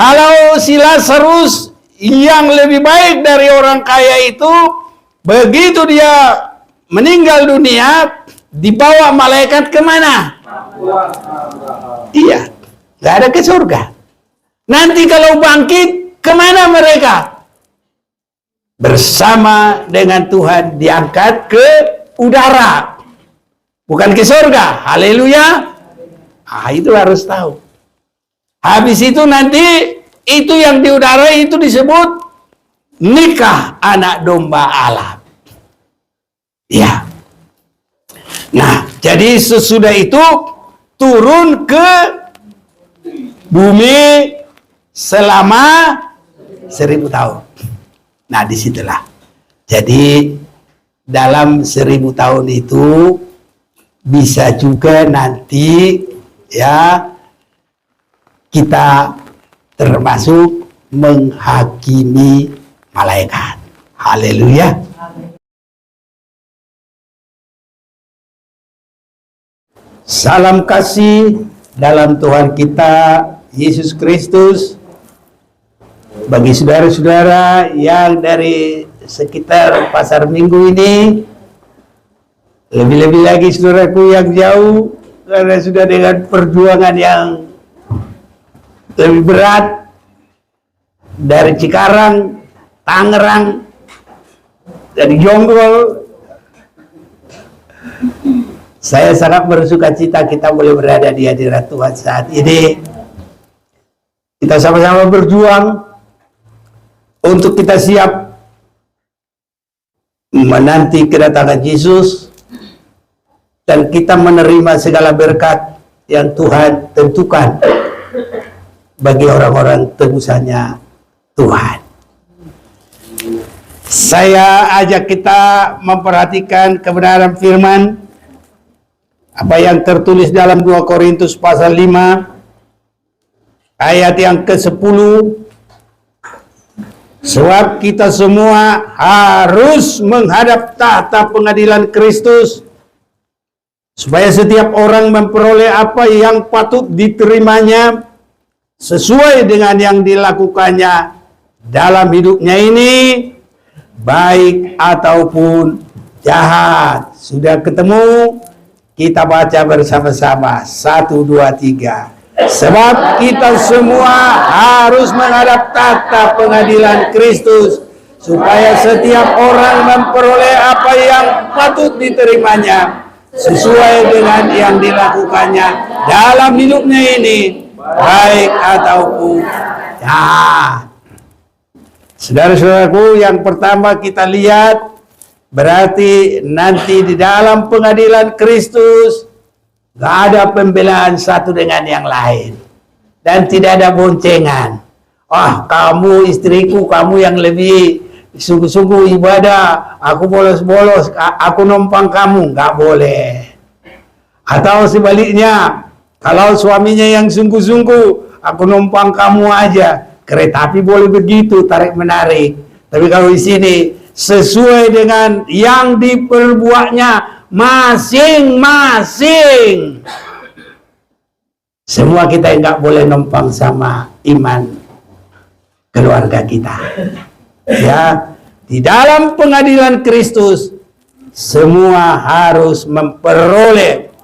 Kalau si Lazarus yang lebih baik dari orang kaya itu, begitu dia meninggal dunia, dibawa malaikat kemana? Iya, nggak ada ke surga. Nanti kalau bangkit, kemana mereka? Bersama dengan Tuhan diangkat ke udara, bukan ke surga. Haleluya. Itu harus tahu. Habis itu nanti itu yang di udara itu disebut nikah anak domba Allah. Ya. Nah, jadi sesudah itu turun ke bumi selama 1000 tahun. Nah, disitulah. Jadi dalam 1000 tahun itu bisa juga nanti ya kita termasuk menghakimi malaikat. Haleluya. Salam kasih dalam Tuhan kita Yesus Kristus bagi saudara-saudara yang dari sekitar Pasar Minggu ini, lebih-lebih lagi saudaraku yang jauh karena sudah dengan perjuangan yang lebih berat dari Cikarang, Tangerang, dari Jonggol. Saya sangat bersuka cita kita boleh berada di hadirat Tuhan saat ini. Kita sama-sama berjuang untuk kita siap menanti kedatangan Yesus dan kita menerima segala berkat yang Tuhan tentukan bagi orang-orang tebusannya Tuhan. Saya ajak kita memperhatikan kebenaran firman apa yang tertulis dalam 2 Korintus pasal 5 ayat yang ke-10. Sebab kita semua harus menghadap tahta pengadilan Kristus, supaya setiap orang memperoleh apa yang patut diterimanya sesuai dengan yang dilakukannya dalam hidupnya ini, baik ataupun jahat. Sudah ketemu? Kita baca bersama-sama. 1, 2, 3. Sebab kita semua harus menghadap tahta pengadilan Kristus, supaya setiap orang memperoleh apa yang patut diterimanya sesuai dengan yang dilakukannya dalam hidupnya ini, baik ataupun jahat. Saudara-saudaraku, yang pertama kita lihat berarti nanti di dalam pengadilan Kristus gak ada pembelaan satu dengan yang lain dan tidak ada boncengan. Kamu istriku, kamu yang lebih sungguh-sungguh ibadah, aku bolos-bolos, aku numpang kamu, gak boleh. Atau sebaliknya, kalau suaminya yang sungguh-sungguh, aku numpang kamu aja. Kereta api boleh begitu, tarik-menarik. Tapi kalau di sini sesuai dengan yang diperbuatnya masing-masing. Semua kita nggak boleh numpang sama iman keluarga kita. Ya, di dalam pengadilan Kristus semua harus memperoleh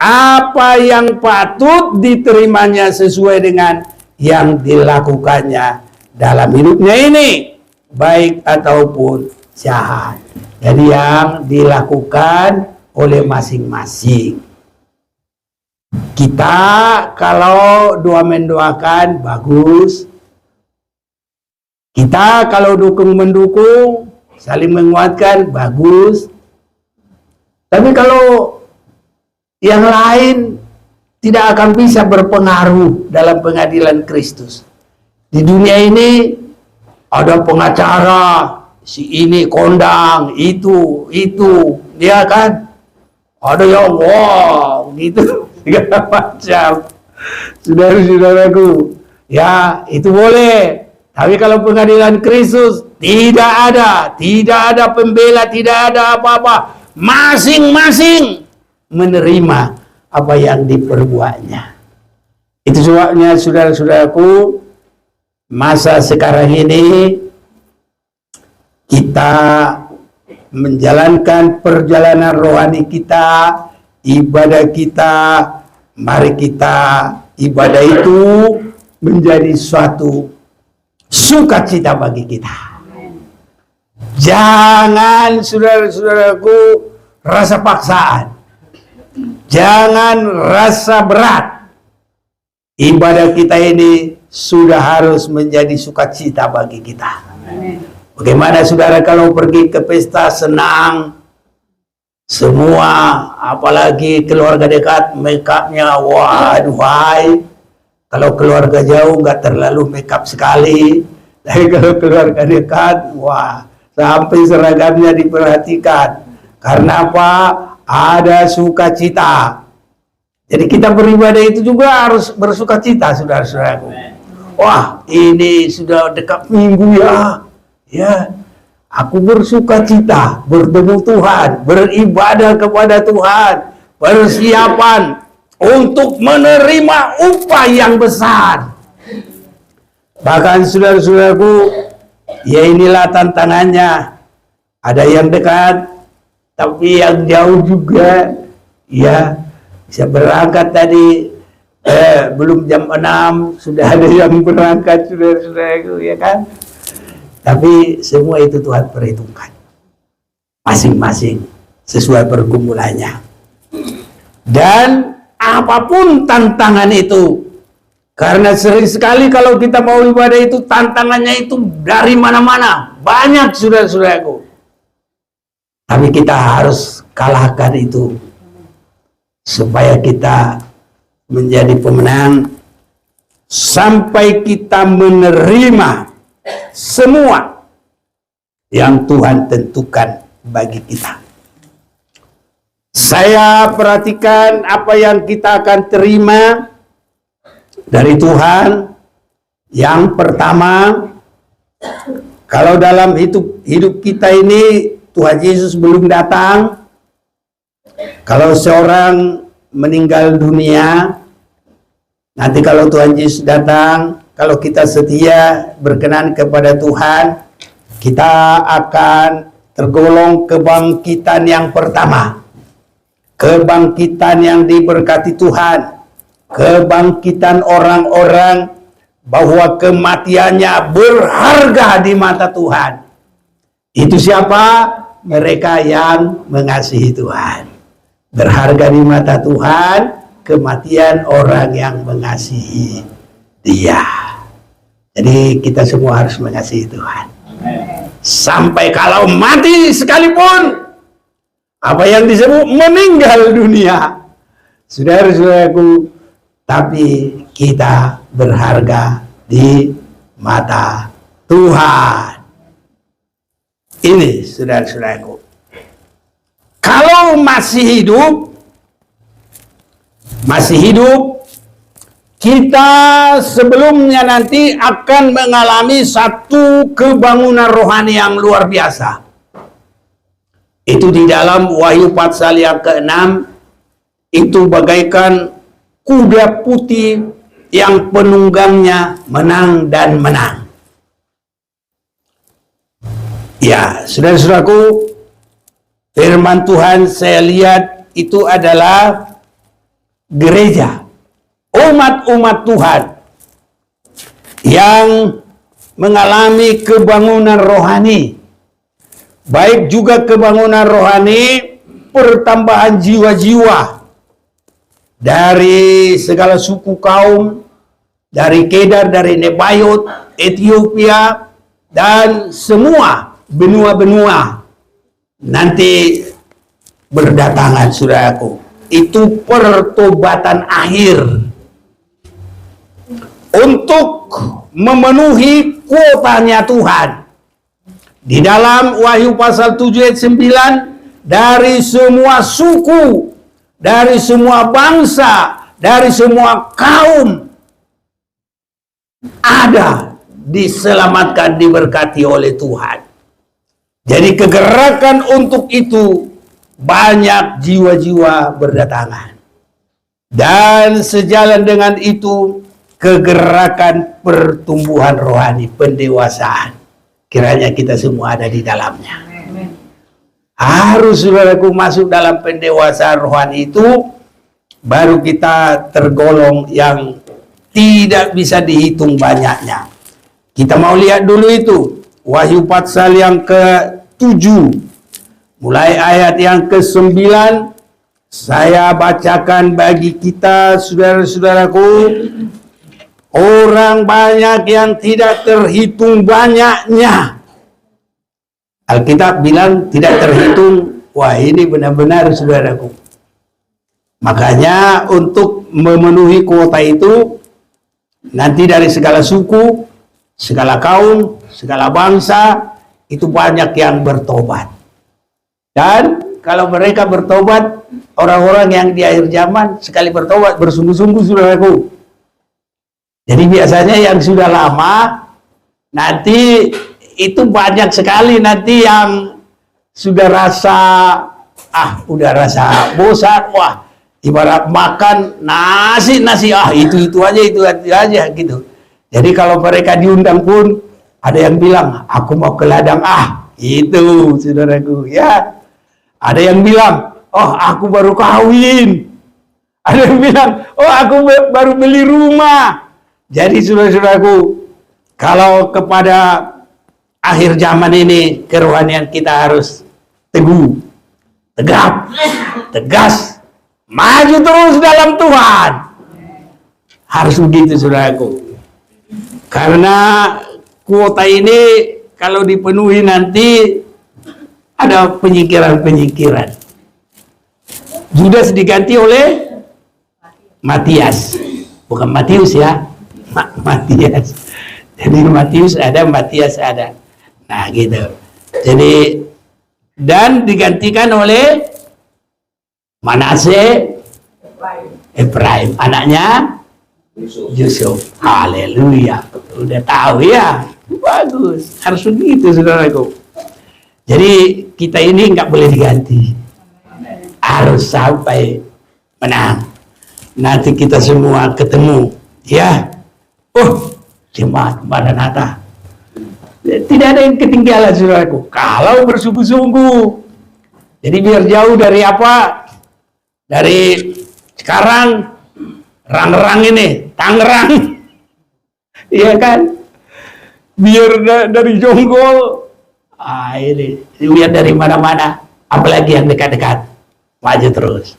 apa yang patut diterimanya sesuai dengan yang dilakukannya dalam hidupnya ini, baik ataupun jahat. Jadi yang dilakukan oleh masing-masing. Kita kalau doa mendoakan bagus. Kita kalau dukung-mendukung, saling menguatkan bagus. Tapi kalau yang lain tidak akan bisa berpengaruh dalam pengadilan Kristus. Di dunia ini ada pengacara, si ini kondang, itu, dia kan ada yang wow, gitu, segala macam. Saudara-saudaraku, ya itu boleh. Tapi kalau pengadilan Kristus tidak ada pembela, tidak ada apa-apa. Masing-masing menerima apa yang diperbuatnya. Itu sebabnya saudara-saudaraku, masa sekarang ini kita menjalankan perjalanan rohani kita, ibadah kita, mari kita ibadah itu menjadi suatu sukacita bagi kita. Jangan saudara-saudaraku rasa paksaan, jangan rasa berat. Ibadah kita ini sudah harus menjadi sukacita bagi kita. Bagaimana saudara kalau pergi ke pesta senang, semua apalagi keluarga dekat make upnya waduhai. Kalau keluarga jauh nggak terlalu make up sekali, tapi kalau keluarga dekat wah sampai seragamnya diperhatikan. Karena apa? Ada sukacita. Jadi kita beribadah itu juga harus bersukacita, saudara-saudaraku. Wah, ini sudah dekat minggu ya. Ya, aku bersukacita bertemu Tuhan, beribadah kepada Tuhan, persiapan untuk menerima upah yang besar. Bahkan saudara-saudaraku, ya inilah tantangannya. Ada yang dekat, tapi yang jauh juga, ya. Bisa berangkat tadi belum jam 6 sudah ada yang berangkat, saudara-saudaraku, ya kan? Tapi semua itu Tuhan perhitungkan masing-masing sesuai pergumulannya. Dan apapun tantangan itu, karena sering sekali kalau kita mau ibadah itu tantangannya itu dari mana-mana, banyak saudara-saudaraku. Tapi kita harus kalahkan itu supaya kita menjadi pemenang sampai kita menerima semua yang Tuhan tentukan bagi kita. Saya perhatikan apa yang kita akan terima dari Tuhan. Yang pertama, kalau dalam hidup kita ini Tuhan Yesus belum datang, kalau seorang meninggal dunia, nanti kalau Tuhan Yesus datang, kalau kita setia berkenan kepada Tuhan, kita akan tergolong kebangkitan yang pertama. Kebangkitan yang diberkati Tuhan. Kebangkitan orang-orang bahwa kematiannya berharga di mata Tuhan. Itu siapa? Mereka yang mengasihi Tuhan. Berharga di mata Tuhan, kematian orang yang mengasihi Dia. Jadi kita semua harus mengasihi Tuhan. Sampai kalau mati sekalipun, apa yang disebut meninggal dunia, saudara-saudaraku, tapi kita berharga di mata Tuhan. Ini saudara-saudaraku. Kalau masih hidup, kita sebelumnya nanti akan mengalami satu kebangunan rohani yang luar biasa. Itu di dalam Wahyu pasal yang ke-6, itu bagaikan kuda putih yang penunggangnya menang dan menang. Ya, saudara-saudaraku, firman Tuhan saya lihat itu adalah gereja, umat-umat Tuhan yang mengalami kebangunan rohani, baik juga kebangunan rohani pertambahan jiwa-jiwa dari segala suku kaum, dari Kedar, dari Nebayot, Ethiopia, dan semua benua-benua nanti berdatangan, saudaraku. Itu pertobatan akhir untuk memenuhi kuotanya Tuhan. Di dalam Wahyu pasal 7 ayat 9, dari semua suku, dari semua bangsa, dari semua kaum ada diselamatkan, diberkati oleh Tuhan. Jadi kegerakan untuk itu banyak jiwa-jiwa berdatangan. Dan sejalan dengan itu kegerakan pertumbuhan rohani, pendewasaan. Kiranya kita semua ada di dalamnya. Harus saudaraku masuk dalam pendewasaan rohani itu, baru kita tergolong yang tidak bisa dihitung banyaknya. Kita mau lihat dulu itu Wahyu pasal yang ke-7 mulai ayat yang ke-9. Saya bacakan bagi kita, saudara-saudaraku. Orang banyak yang tidak terhitung banyaknya. Alkitab bilang tidak terhitung. Wah, ini benar-benar saudaraku. Makanya untuk memenuhi kuota itu, nanti dari segala suku, segala kaum, segala bangsa, itu banyak yang bertobat. Dan kalau mereka bertobat, orang-orang yang di akhir zaman sekali bertobat bersungguh-sungguh, saudaraku. Jadi biasanya yang sudah lama, nanti itu banyak sekali nanti yang sudah rasa, udah rasa bosan, wah, ibarat makan nasi, itu aja gitu. Jadi kalau mereka diundang pun, ada yang bilang, aku mau ke ladang, itu saudaraku, ya. Ada yang bilang, oh aku baru kawin. Ada yang bilang, oh aku baru beli rumah. Jadi saudara-saudaraku, kalau kepada akhir zaman ini, kerohanian kita harus teguh, tegap, tegas, maju terus dalam Tuhan. Harus begitu saudaraku. Karena kuota ini kalau dipenuhi nanti ada penyingkiran-penyingkiran. Judas diganti oleh Matias. Bukan Matius ya. Matias. Jadi Matius ada, Matias ada. Nah gitu. Jadi dan digantikan oleh Manase, Efraim, anaknya Yusuf. Haleluya. Udah tahu ya. Bagus. Harus begitu saudaraku. Jadi kita ini nggak boleh diganti. Harus sampai menang. Nanti kita semua ketemu. Ya. Jemaat Maranatha. Tidak ada yang ketinggalan saudaraku. Kalau bersungguh-sungguh. Jadi biar jauh dari apa? Dari sekarang rang-rang ini, Tangerang. Iya kan? Biar dari Jonggol. Ini lihat dari mana-mana. Apalagi yang dekat-dekat. Maju terus.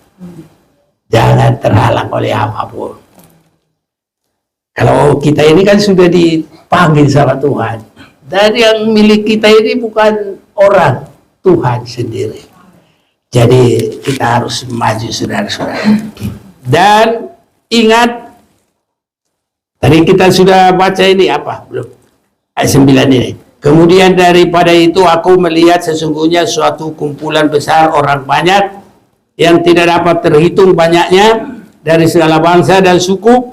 Jangan terhalang oleh apapun. Kalau kita ini kan sudah dipanggil sama Tuhan. Dan yang milik kita ini bukan orang, Tuhan sendiri. Jadi kita harus maju saudara-saudara. Dan ingat, tadi kita sudah baca ini apa? Belum. Ayat 9 ini. Kemudian daripada itu aku melihat sesungguhnya suatu kumpulan besar orang banyak yang tidak dapat terhitung banyaknya dari segala bangsa dan suku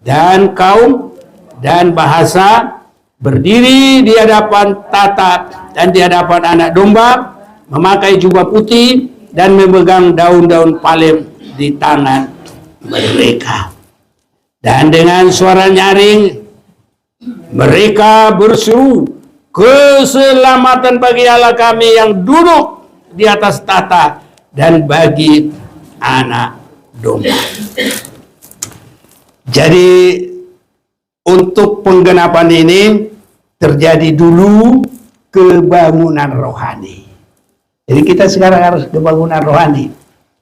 dan kaum dan bahasa berdiri di hadapan tata dan di hadapan anak domba, memakai jubah putih dan memegang daun-daun palem di tangan mereka. Dan dengan suara nyaring mereka berseru, keselamatan bagi Allah kami yang duduk di atas tata dan bagi anak domba. Jadi untuk penggenapan ini terjadi dulu kebangunan rohani. Jadi kita sekarang harus kebangunan rohani.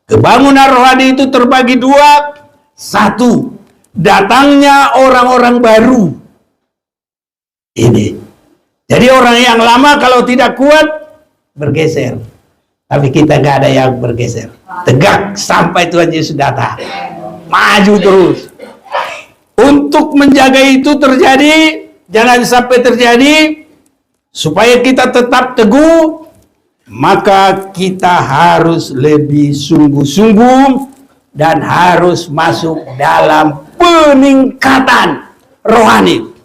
Kebangunan rohani itu terbagi dua. Satu, datangnya orang-orang baru. Ini. Jadi orang yang lama kalau tidak kuat bergeser. Tapi kita nggak ada yang bergeser. Tegak sampai Tuhan Yesus datang. Maju terus. Untuk menjaga itu terjadi, jangan sampai terjadi, supaya kita tetap teguh, maka kita harus lebih sungguh-sungguh dan harus masuk dalam peningkatan rohani,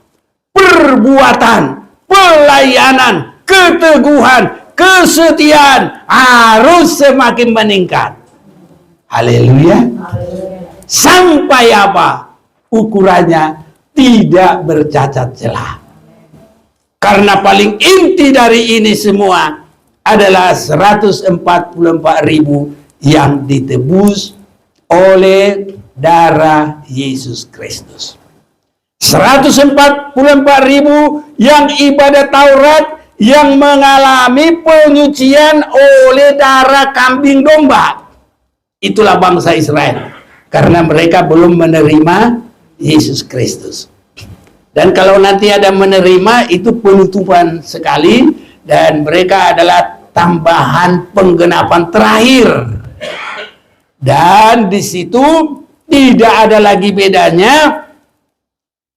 perbuatan, pelayanan, keteguhan, kesetiaan harus semakin meningkat. Haleluya. Sampai apa? Ukurannya tidak bercacat celah. Karena paling inti dari ini semua adalah 144.000 yang ditebus oleh darah Yesus Kristus. 144.000 yang ibadah Taurat yang mengalami penyucian oleh darah kambing domba. Itulah bangsa Israel. Karena mereka belum menerima Yesus Kristus. Dan kalau nanti ada menerima, itu penutupan sekali. Dan mereka adalah tambahan penggenapan terakhir. Dan di situ tidak ada lagi bedanya.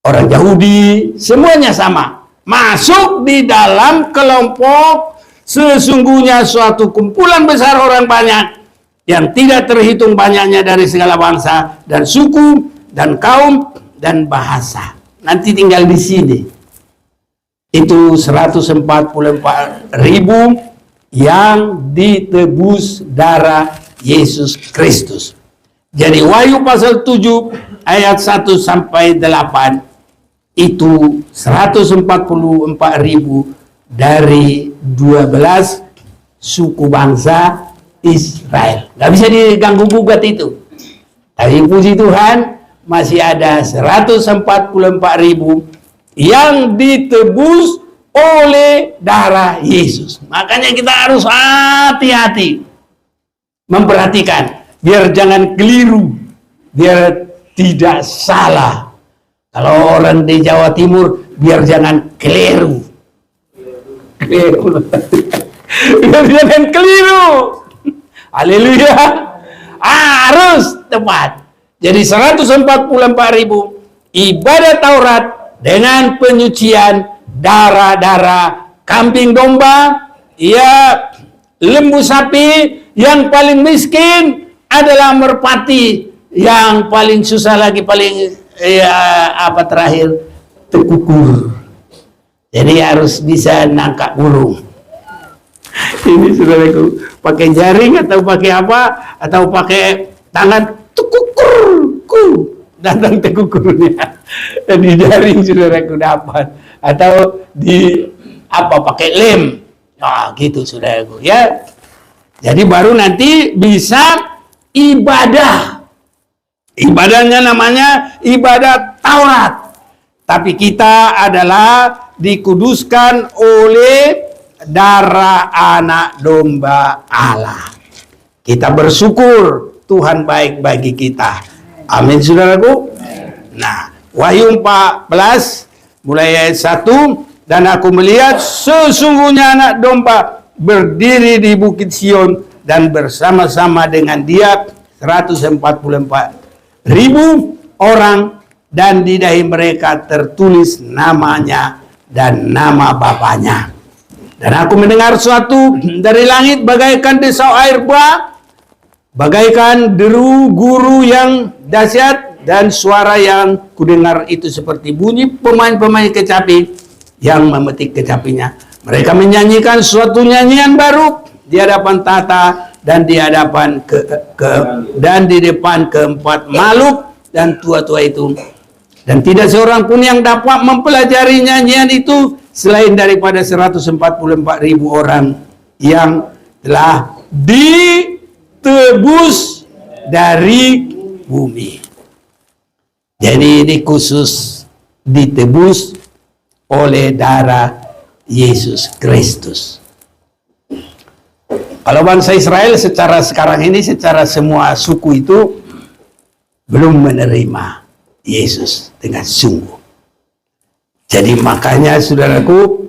Orang Yahudi semuanya sama, masuk di dalam kelompok sesungguhnya suatu kumpulan besar orang banyak yang tidak terhitung banyaknya dari segala bangsa dan suku dan kaum dan bahasa. Nanti tinggal di sini. Itu 144.000 yang ditebus darah Yesus Kristus. Jadi Wahyu pasal 7 ayat 1 sampai 8 itu 144.000 dari 12 suku bangsa Israel. Gak bisa diganggu gugat itu. Tapi puji Tuhan masih ada 144.000 yang ditebus oleh darah Yesus. Makanya kita harus hati-hati memperhatikan biar jangan keliru, biar tidak salah. Kalau orang di Jawa Timur, biar jangan keliru. Biar jangan keliru. Haleluya. Harus tepat. Jadi 144.000 ibadah Taurat dengan penyucian darah-darah kambing domba, ya lembu sapi. Yang paling miskin adalah merpati. Yang paling susah lagi, paling terakhir, tekukur. Jadi harus bisa nangkap burung. Ini saudaraku, pakai jaring atau pakai apa, atau pakai tangan, tekukur, datang tekukurnya. Dan di jaring saudaraku dapat, atau di pakai lem. Nah, gitu saudaraku ya. Jadi baru nanti bisa ibadah. Ibadahnya namanya ibadah Taurat. Tapi kita adalah dikuduskan oleh darah anak domba Allah. Kita bersyukur Tuhan baik bagi kita. Amin saudaraku. Nah, Wahyu 14 mulai ayat 1, dan aku melihat sesungguhnya anak domba berdiri di bukit Sion dan bersama-sama dengan dia 144.000 orang, dan di dahi mereka tertulis namanya dan nama bapaknya. Dan aku mendengar suatu dari langit bagaikan desau air bah, bagaikan deru guru yang dahsyat, dan suara yang kudengar itu seperti bunyi pemain-pemain kecapi yang memetik kecapinya. Mereka menyanyikan suatu nyanyian baru di hadapan tahta dan di hadapan dan di depan keempat makhluk dan tua-tua itu. Dan tidak seorang pun yang dapat mempelajari nyanyian itu selain daripada 144.000 orang yang telah ditebus dari bumi. Jadi ini khusus ditebus oleh darah Yesus Kristus. Kalau bangsa Israel secara sekarang ini, secara semua suku itu belum menerima Yesus dengan sungguh. Jadi makanya saudaraku,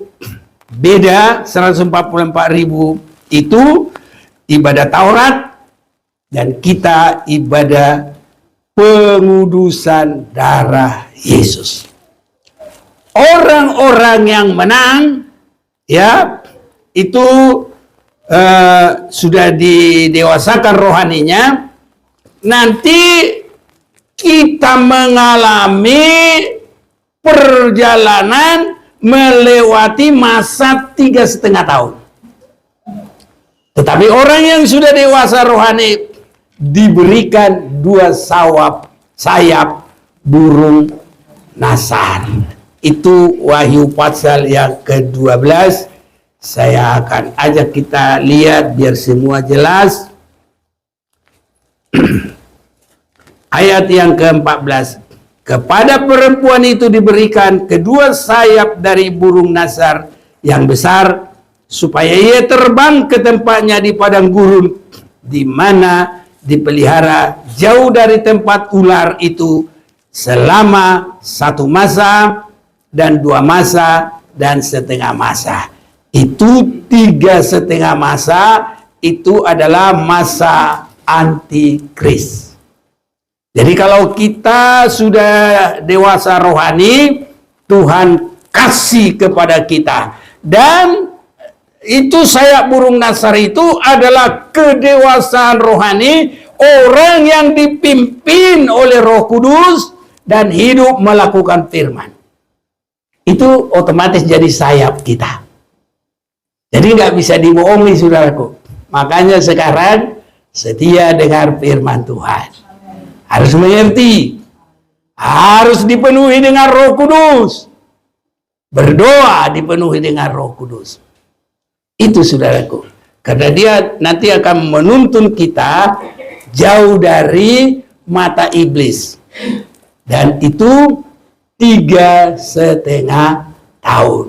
beda 144.000 itu ibadah Taurat, dan kita ibadah pengudusan darah Yesus. Orang-orang yang menang, ya, itu sudah didewasakan rohaninya, nanti kita mengalami perjalanan melewati masa 3,5 tahun. Tetapi orang yang sudah dewasa rohani diberikan 2 sayap burung Nasar. Itu Wahyu pasal yang ke-12. Saya akan ajak kita lihat biar semua jelas. Ayat yang ke-14. Kepada perempuan itu diberikan kedua sayap dari burung nasar yang besar, supaya ia terbang ke tempatnya di padang gurun, di mana dipelihara jauh dari tempat ular itu selama 1 masa dan 2 masa dan setengah masa. Itu 3,5 masa, itu adalah masa antikris. Jadi kalau kita sudah dewasa rohani, Tuhan kasih kepada kita. Dan itu sayap burung nasar itu adalah kedewasaan rohani, orang yang dipimpin oleh Roh Kudus dan hidup melakukan firman. Itu otomatis jadi sayap kita. Jadi nggak bisa dibohongi, saudaraku. Makanya sekarang setia dengar firman Tuhan. Harus mengerti. Harus dipenuhi dengan Roh Kudus. Berdoa dipenuhi dengan Roh Kudus. Itu, saudaraku. Karena dia nanti akan menuntun kita jauh dari mata iblis. Dan itu 3,5 tahun.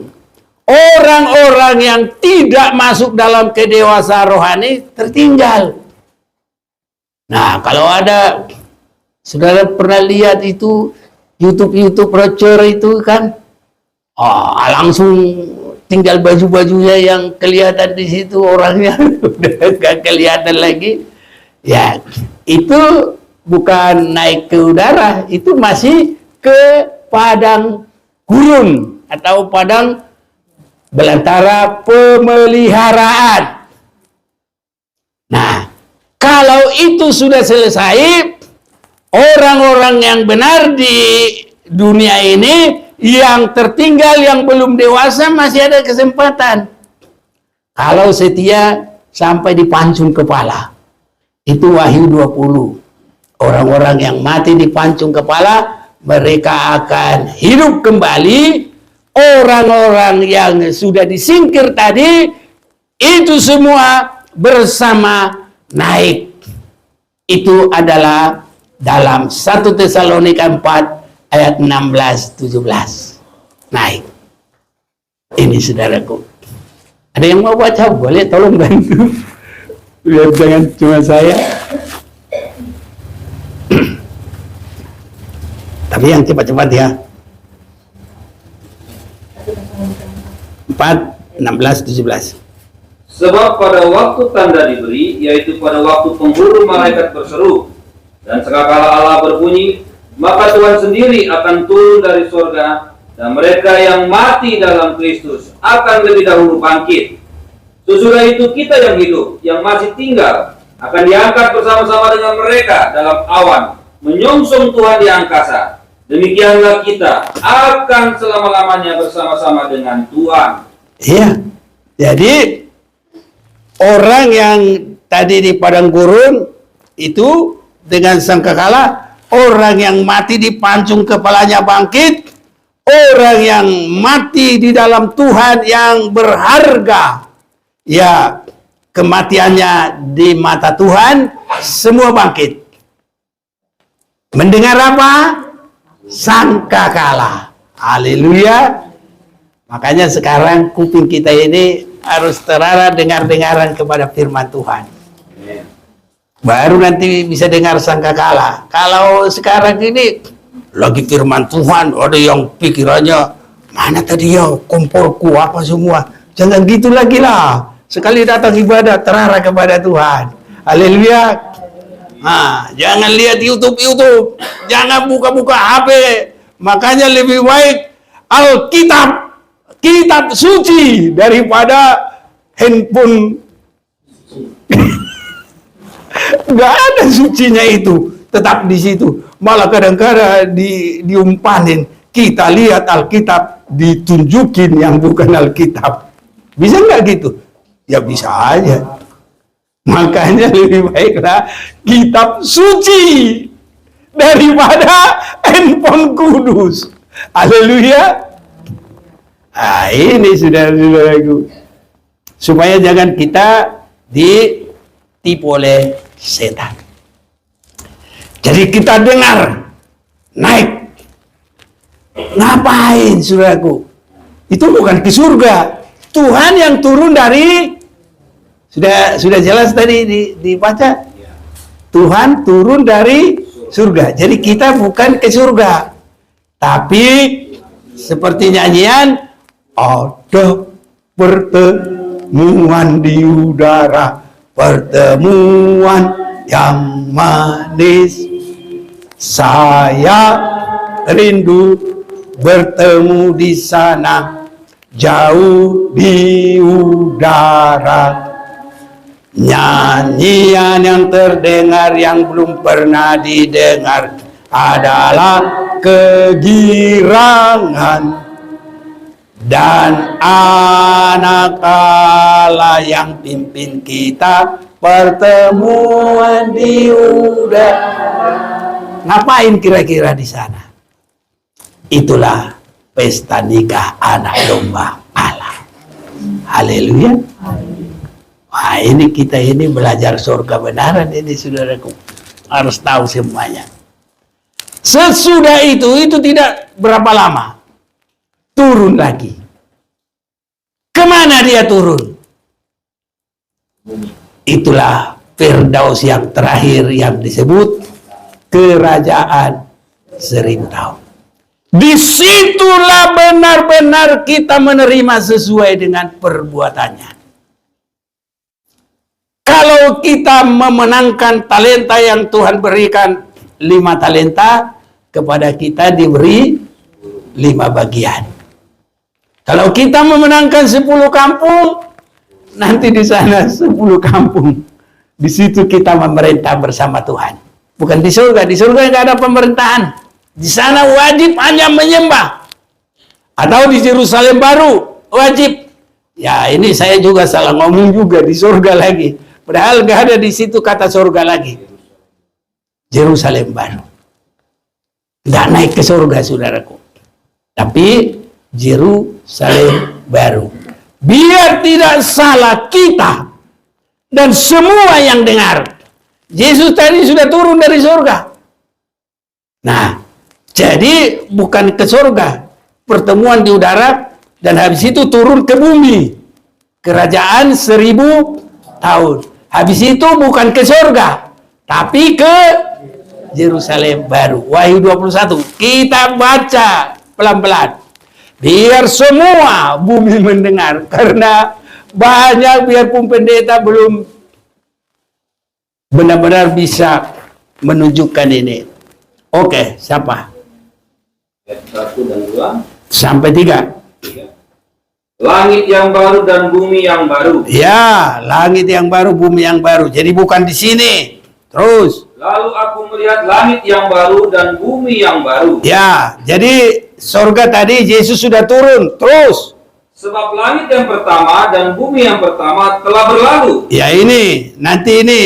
Orang-orang yang tidak masuk dalam kedewasaan rohani tertinggal. Nah, kalau ada, saudara pernah lihat itu YouTube brochure itu kan, langsung tinggal baju-bajunya yang kelihatan di situ, orangnya udah gak kelihatan lagi. Ya, itu bukan naik ke udara, itu masih ke padang gurun atau padang belantara pemeliharaan. Nah, kalau itu sudah selesai, orang-orang yang benar di dunia ini yang tertinggal, yang belum dewasa, masih ada kesempatan. Kalau setia sampai dipancung kepala. Itu Wahyu 20. Orang-orang yang mati dipancung kepala, mereka akan hidup kembali. Orang-orang yang sudah disingkir tadi, itu semua bersama naik. Itu adalah dalam 1 Tesalonika 4 ayat 16-17. Naik. Ini, saudaraku. Ada yang mau baca? Boleh, tolong bantu. Biar jangan cuma saya. Tapi yang cepat-cepat ya. 4, 16, 17. Sebab pada waktu tanda diberi, yaitu pada waktu penghulu malaikat berseru, dan sekakala Allah berbunyi, maka Tuhan sendiri akan turun dari surga, dan mereka yang mati dalam Kristus akan lebih dahulu bangkit. Sesudah itu kita yang hidup, yang masih tinggal, akan diangkat bersama-sama dengan mereka dalam awan, menyongsong Tuhan di angkasa. Demikianlah kita akan selama-lamanya bersama-sama dengan Tuhan. Iya, jadi orang yang tadi di padang gurun itu dengan sangkakala, orang yang mati dipancung kepalanya bangkit, orang yang mati di dalam Tuhan yang berharga, ya kematiannya di mata Tuhan, semua bangkit. Mendengar apa? Sangkakala. Haleluya. Makanya sekarang kuping kita ini harus terarah dengar-dengaran kepada firman Tuhan. Baru nanti bisa dengar sangkakala. Kalau sekarang ini lagi firman Tuhan, ada yang pikirannya, mana tadi ya komporku apa semua. Jangan gitu lagi lah. Sekali datang ibadah terarah kepada Tuhan. Haleluya. Jangan lihat YouTube. Jangan buka-buka HP. Makanya lebih baik Alkitab, kitab suci daripada handphone. Nggak ada sucinya itu, tetap di situ. Malah kadang-kadang diumpanin. Kita lihat Alkitab, ditunjukin yang bukan Alkitab. Bisa nggak gitu? Ya bisa aja. Makanya lebih baiklah kitab suci daripada handphone kudus. Haleluya. Ah, ini saudara-saudaraku. Supaya jangan kita ditipu oleh setan. Jadi kita dengar naik. Ngapain saudaraku? Itu bukan ke surga. Tuhan yang turun dari sudah jelas tadi dibaca. Tuhan turun dari surga. Jadi kita bukan ke surga. Tapi seperti nyanyian, ada pertemuan di udara, pertemuan yang manis. Saya rindu bertemu di sana, jauh di udara. Nyanyian yang terdengar yang belum pernah didengar adalah kegirangan dan anak Allah yang pimpin kita pertemuan di udara. Ngapain kira-kira di sana? Itulah pesta nikah anak domba Allah. Haleluya. Wah, ini kita ini belajar surga benaran ini saudaraku. Harus tahu semuanya. Sesudah itu tidak berapa lama. Turun lagi. Kemana dia turun? Itulah Firdaus yang terakhir yang disebut kerajaan 1000 tahun. Disitulah benar-benar kita menerima sesuai dengan perbuatannya. Kalau kita memenangkan talenta yang Tuhan berikan 5 talenta, kepada kita diberi 5 bagian. Kalau kita memenangkan 10 kampung, nanti di sana 10 kampung. Di situ kita memerintah bersama Tuhan. Bukan di surga nggak ada pemerintahan. Di sana wajib hanya menyembah. Atau di Yerusalem baru wajib. Ya ini saya juga salah ngomong juga, di surga lagi. Padahal nggak ada di situ kata surga lagi. Yerusalem baru. Nggak naik ke surga saudaraku. Tapi Yerusalem baru. Biar tidak salah kita dan semua yang dengar. Yesus tadi sudah turun dari surga. Nah, jadi bukan ke surga. Pertemuan di udara dan habis itu turun ke bumi. Kerajaan 1000 tahun. Habis itu bukan ke surga, tapi ke Yerusalem baru. Wahyu 21. Kita baca pelan-pelan. Biar semua bumi mendengar. Karena banyak biarpun pendeta belum benar-benar bisa menunjukkan ini. Oke, siapa? 1 dan 2. Sampai 3. Langit yang baru dan bumi yang baru. Ya, langit yang baru, bumi yang baru. Jadi bukan di sini. Terus. Lalu aku melihat langit yang baru dan bumi yang baru. Ya, jadi surga tadi Yesus sudah turun. Terus. Sebab langit yang pertama dan bumi yang pertama telah berlalu. Ya ini, nanti ini.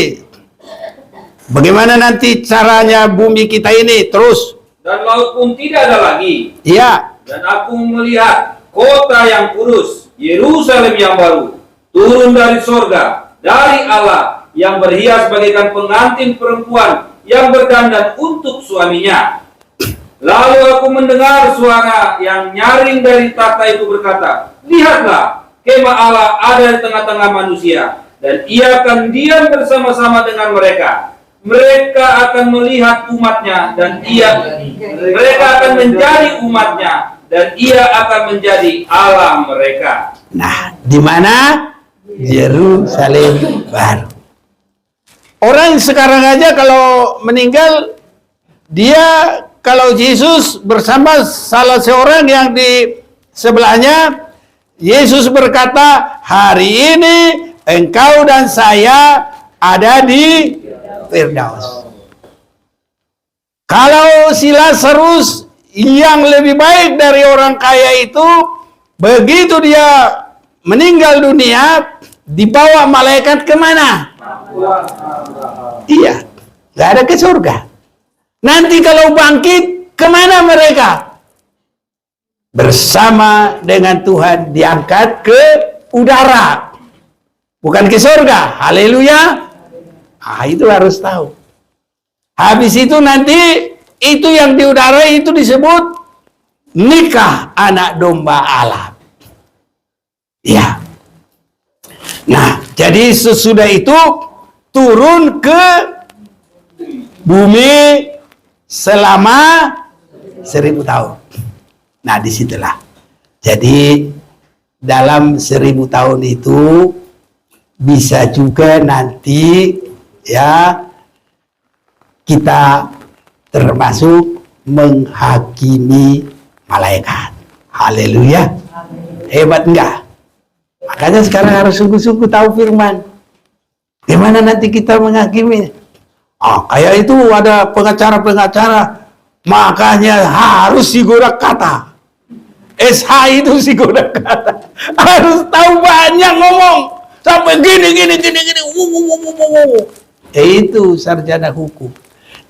Bagaimana nanti caranya bumi kita ini? Terus. Dan laut pun tidak ada lagi. Ya. Dan aku melihat kota yang kudus, Yerusalem yang baru, turun dari sorga, dari Allah, yang berhias bagaikan pengantin perempuan yang berdandan untuk suaminya. Lalu aku mendengar suara yang nyaring dari tahta itu berkata, lihatlah, kemah Allah ada di tengah-tengah manusia, dan ia akan diam bersama-sama dengan mereka. Mereka akan melihat umatnya, dan mereka akan menjadi umatnya, dan ia akan menjadi Allah mereka. Nah, di mana? Yerusalem baru. Orang sekarang aja kalau meninggal, dia kalau Yesus bersama salah seorang yang di sebelahnya, Yesus berkata, hari ini engkau dan saya ada di Firdaus. Kalau si Lazarus yang lebih baik dari orang kaya itu, begitu dia meninggal dunia, dibawa malaikat kemana? Iya, nggak ada ke surga. Nanti kalau bangkit, kemana mereka? bersama dengan Tuhan diangkat ke udara, bukan ke surga. Haleluya. Itu harus tahu. Habis itu nanti itu yang di udara itu disebut nikah anak domba Allah. Ya. Nah, jadi sesudah itu turun ke bumi selama 1000 tahun. Nah, disitulah. Jadi dalam 1000 tahun itu bisa juga nanti ya kita termasuk menghakimi malaikat. Haleluya. Hebat enggak? Makanya sekarang harus sungguh-sungguh tahu firman. Gimana nanti kita menghakimi? Kayak itu ada pengacara-pengacara, makanya harus sigorak kata. SH itu sigorak kata. Harus tahu banyak ngomong. Sampai gini. Itu sarjana hukum.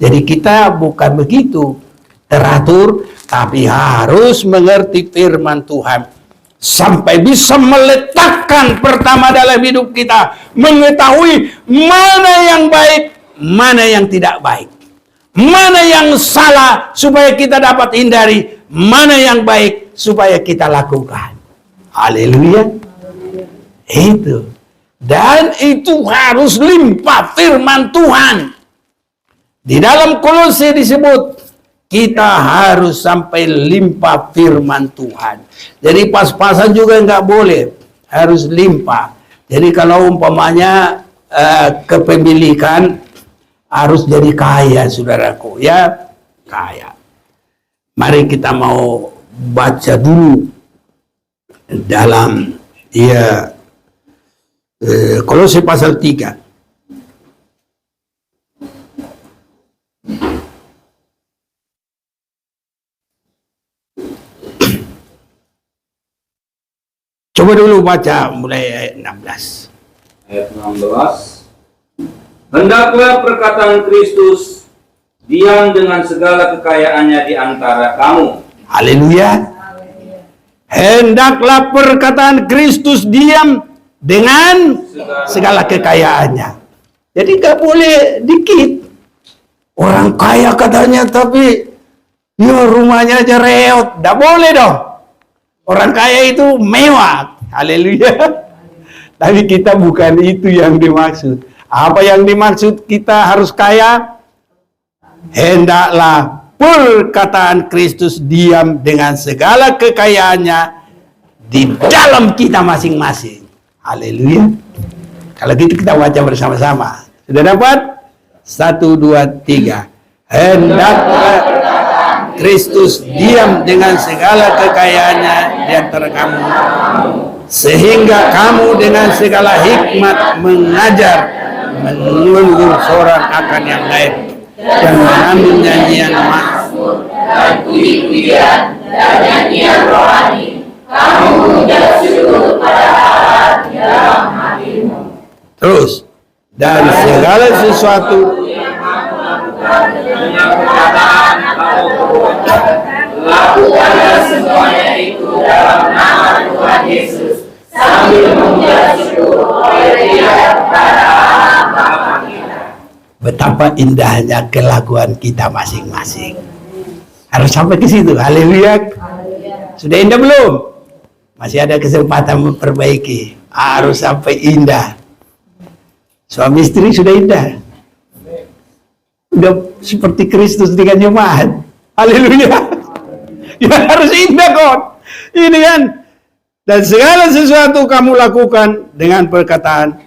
Jadi kita bukan begitu teratur, tapi harus mengerti firman Tuhan. Sampai bisa meletakkan pertama dalam hidup kita. Mengetahui mana yang baik, mana yang tidak baik. Mana yang salah supaya kita dapat hindari. Mana yang baik supaya kita lakukan. Haleluya. Itu. Dan itu harus limpah firman Tuhan. Di dalam Kolose disebut kita harus sampai limpah firman Tuhan. Jadi pas-pasan juga nggak boleh. Harus limpah. Jadi kalau umpamanya kepemilikan harus jadi kaya, saudaraku. Ya, kaya. Mari kita mau baca dulu dalam Kolose pasal 3. Coba dulu baca mulai ayat 16. Ayat 16. Hendaklah perkataan Kristus diam dengan segala kekayaannya di antara kamu. Haleluya. Hendaklah perkataan Kristus diam dengan segala kekayaannya. Jadi gak boleh dikit. Orang kaya katanya tapi ya rumahnya aja reot. Gak boleh dong. Orang kaya itu mewah. Haleluya. Tapi kita bukan itu yang dimaksud. Apa yang dimaksud kita harus kaya? Hendaklah perkataan Kristus diam dengan segala kekayaannya di dalam kita masing-masing. Haleluya. Kalau gitu kita baca bersama-sama. Sudah dapat? 1, 2, 3. Hendaklah Kristus diam dengan segala kekayaannya di antara kamu, sehingga kamu dengan segala hikmat mengajar, menegur seorang akan yang lain, dan mengambil nyanyian mazmur dan puji-pujian dan nyanyian rohani. Kamu mengucap syukur pada Allah di dalam hatimu. Terus, dan segala sesuatu yang kamu lakukan dengan perkataan atau perbuatan, lakukanlah semuanya itu dalam nama Tuhan Yesus, sambil mengucap syukur oleh Dia kepada Allah Bapa kita. Betapa indahnya kelakuan kita masing-masing. Harus sampai ke situ. Haleluya. Sudah indah belum? Masih ada kesempatan memperbaiki. Harus sampai indah. Suami istri sudah indah. Udah seperti Kristus dengan jemaat. Haleluya. Ya harus indah kok. Ini kan. Dan segala sesuatu kamu lakukan dengan perkataan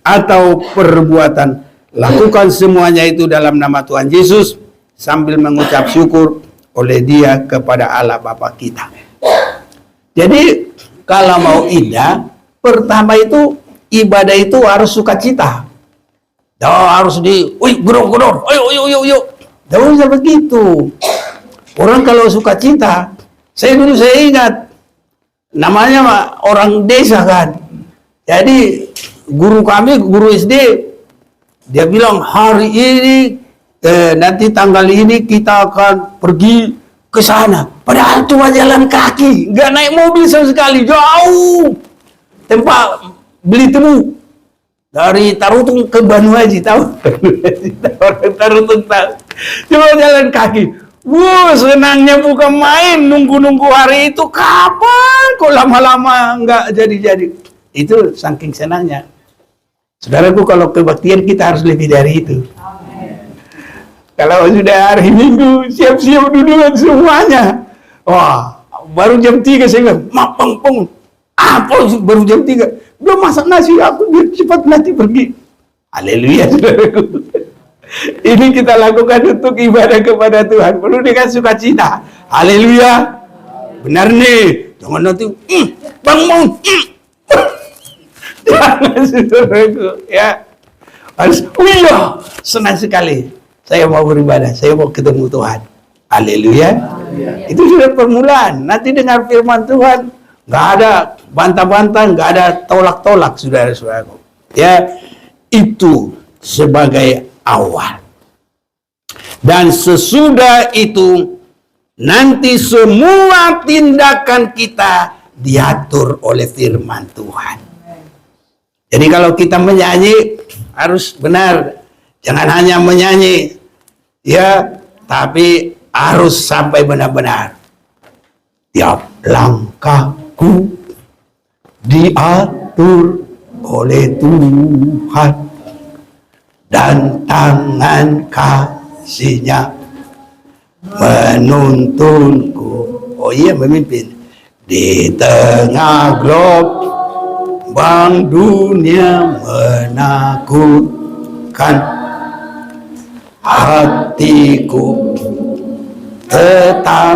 atau perbuatan, lakukan semuanya itu dalam nama Tuhan Yesus, sambil mengucap syukur oleh Dia kepada Allah Bapa kita. Jadi kalau mau indah, pertama itu ibadah itu harus sukacita. Harus gerong-gerong, ayo. Tidak usah begitu. Orang kalau sukacita, saya ingat, namanya orang desa kan. Jadi guru kami, guru SD, dia bilang hari ini nanti tanggal ini kita akan pergi ke sana. Padahal cuma jalan kaki, nggak naik mobil sama sekali, jauh. Tempat beli temu dari Tarutung ke Banu Haji, tahu? Orang Tarutung tahu. Cuma jalan kaki. Senangnya bukan main, nunggu-nunggu hari itu kapan kok lama-lama nggak jadi-jadi. Itu saking senangnya. Saudaraku, kalau kebaktian kita harus lebih dari itu. Kalau sudah hari Minggu, siap-siap duduk semuanya. Wah, baru jam 3 saya bilang, peng. Apa baru jam 3? Belum masak nasi, aku biar cepat nanti pergi. Haleluya, saudaraku. Ini kita lakukan untuk ibadah kepada Tuhan. Perlu dengan sukacita. Haleluya. Benar nih. Jangan nanti, bangun. Jangan, saudaraku. Ya. Harus, senang sekali. Saya mau beribadah, saya mau ketemu Tuhan. Haleluya. Itu sudah permulaan. Nanti dengar firman Tuhan, nggak ada bantah-bantah, nggak ada tolak-tolak, saudara-saudaraku. Ya, itu sebagai awal. Dan sesudah itu, nanti semua tindakan kita diatur oleh firman Tuhan. Jadi kalau kita menyanyi, harus benar. Jangan hanya menyanyi, ya, tapi harus sampai benar-benar. Tiap langkahku diatur oleh Tuhan, dan tangan kasih-Nya menuntunku. Oh iya, memimpin di tengah gelombang dunia menakutkan. Hatiku tetap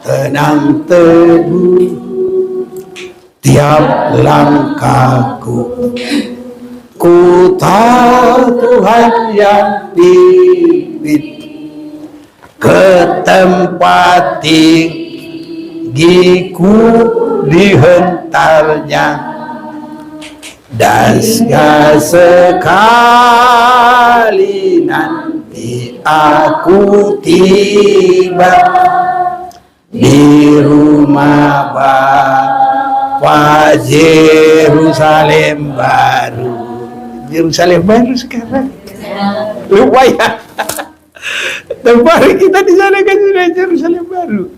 tenang teduh, tiap langkahku ku tahu Tuhan yang pimpin ke tempat tinggiku dihentarnya, dan sekali nanti aku tiba di rumah Bapa Yerusalem baru. Yerusalem baru sekarang. Lupa ya. Tempat kita di sana kan sudah Yerusalem baru.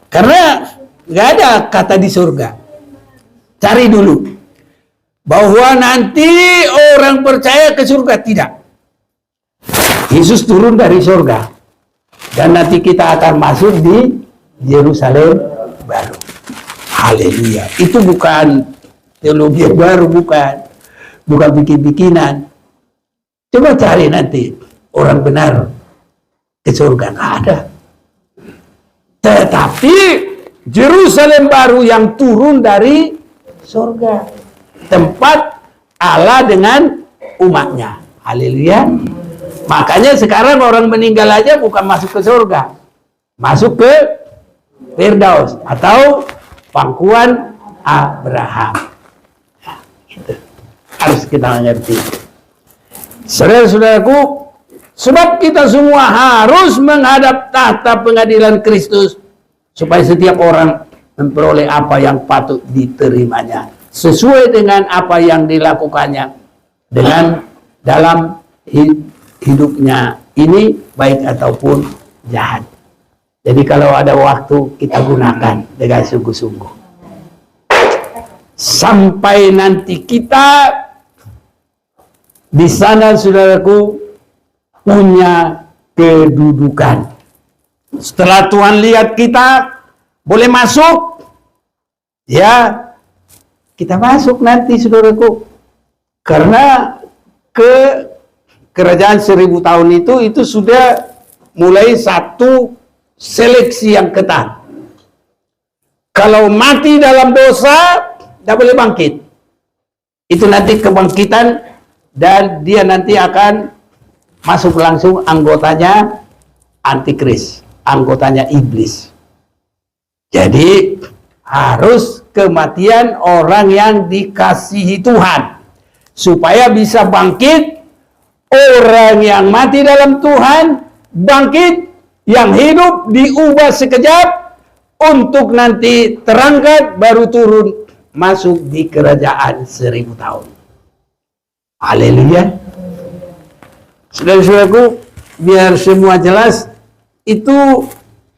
Karena nggak ada kata di surga. Cari dulu. Bahwa nanti orang percaya ke surga, tidak. Yesus turun dari surga, dan nanti kita akan masuk di Yerusalem baru. Haleluya. Itu bukan teologi yang baru, bukan bikin-bikinan. Coba cari nanti orang benar ke surga, nggak ada. Tetapi Yerusalem baru yang turun dari surga, tempat Allah dengan umatnya. Haleluya. Makanya sekarang orang meninggal aja bukan masuk ke surga, masuk ke Firdaus atau pangkuan Abraham. Nah, itu harus kita mengerti. Saudara-saudaraku, sebab kita semua harus menghadap tahta pengadilan Kristus, supaya setiap orang memperoleh apa yang patut diterimanya, sesuai dengan apa yang dilakukannya dengan dalam hidupnya ini, baik ataupun jahat. Jadi kalau ada waktu, kita gunakan dengan sungguh-sungguh. Sampai nanti kita di sana, saudaraku, punya kedudukan. Setelah Tuhan lihat kita boleh masuk, ya, kita masuk nanti, saudaraku. Karena kerajaan 1000 tahun itu sudah mulai satu seleksi yang ketat. Kalau mati dalam dosa, tidak boleh bangkit. Itu nanti kebangkitan, dan dia nanti akan masuk langsung anggotanya antikris, anggotanya iblis. Jadi harus kematian orang yang dikasihi Tuhan, supaya bisa bangkit. Orang yang mati dalam Tuhan bangkit, yang hidup diubah sekejap, untuk nanti terangkat baru turun masuk di kerajaan 1000 tahun. Haleluya. Saudara-saudaraku, biar semua jelas, itu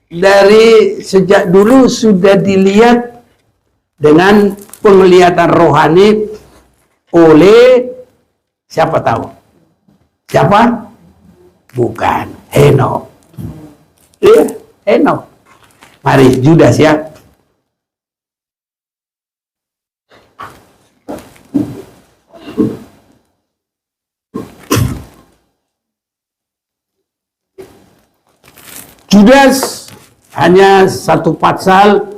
dari sejak dulu sudah dilihat dengan penglihatan rohani oleh siapa tahu? Siapa? Bukan Henokh. Iya, Henokh. Mari Judas ya. Judas hanya satu pasal.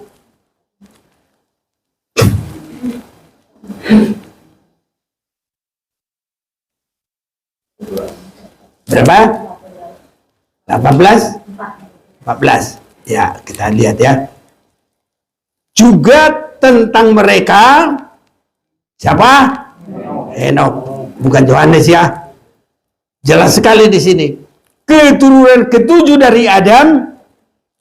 Berapa? 18? 14. Ya, kita lihat ya. Juga tentang mereka siapa? Henokh, bukan Yohanes ya. Jelas sekali di sini. Keturunan ketujuh dari Adam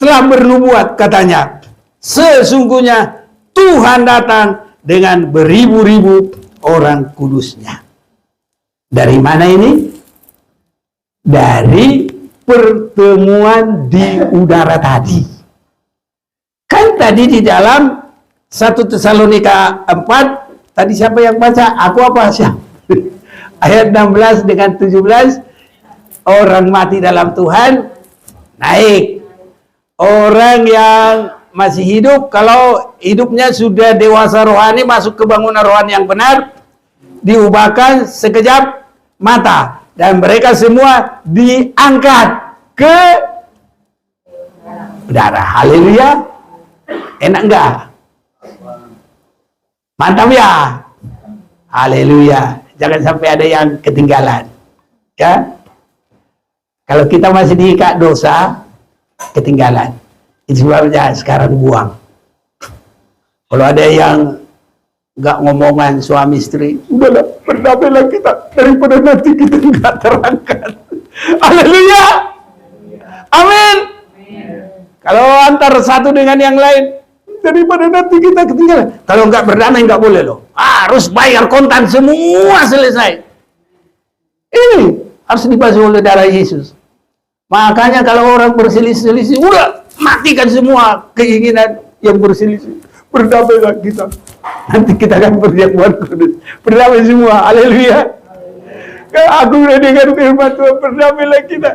telah bernubuat, katanya. Sesungguhnya Tuhan datang dengan beribu-ribu orang kudusnya. Dari mana ini? Dari pertemuan di udara tadi. Kan tadi di dalam 1 Tesalonika 4, tadi siapa yang baca? Aku apa? Siapa? Ayat 16 dengan 17, orang mati dalam Tuhan naik. Orang yang masih hidup, kalau hidupnya sudah dewasa rohani, masuk ke bangunan rohani yang benar, diubahkan sekejap mata. Dan mereka semua diangkat ke udara. Haleluya. Enak enggak? Mantap ya. Haleluya. Jangan sampai ada yang ketinggalan. Ya. Kalau kita masih diikat dosa, ketinggalan. Itu sebabnya sekarang buang. Kalau ada yang nggak ngomongan suami istri, udahlah, berdamailah kita daripada nanti kita nggak terangkat. Haleluya. Amin. Kalau antar satu dengan yang lain, daripada nanti kita ketinggalan. Kalau nggak berdamai nggak boleh loh. Harus bayar kontan semua selesai. Ini harus dibasuh oleh darah Yesus. Makanya kalau orang berselisih-selisih, udah matikan semua keinginan yang berselisih. Berdamailah kita. Nanti kita akan berjatuhan kudus. Berdamai semua. Haleluya. Aku udah dengar firman Tuhan, berdamailah kita.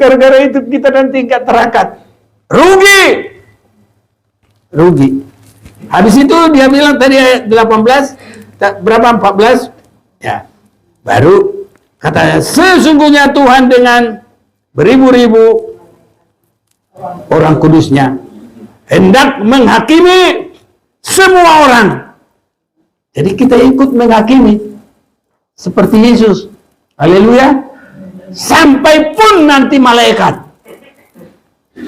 Gara-gara itu kita nanti nggak terangkat. Rugi. Rugi. Habis itu dia bilang tadi ayat 18, berapa? 14? Ya. Baru katanya, sesungguhnya Tuhan dengan beribu-ribu orang kudusnya hendak menghakimi semua orang. Jadi kita ikut menghakimi seperti Yesus. Haleluya. Sampai pun nanti malaikat.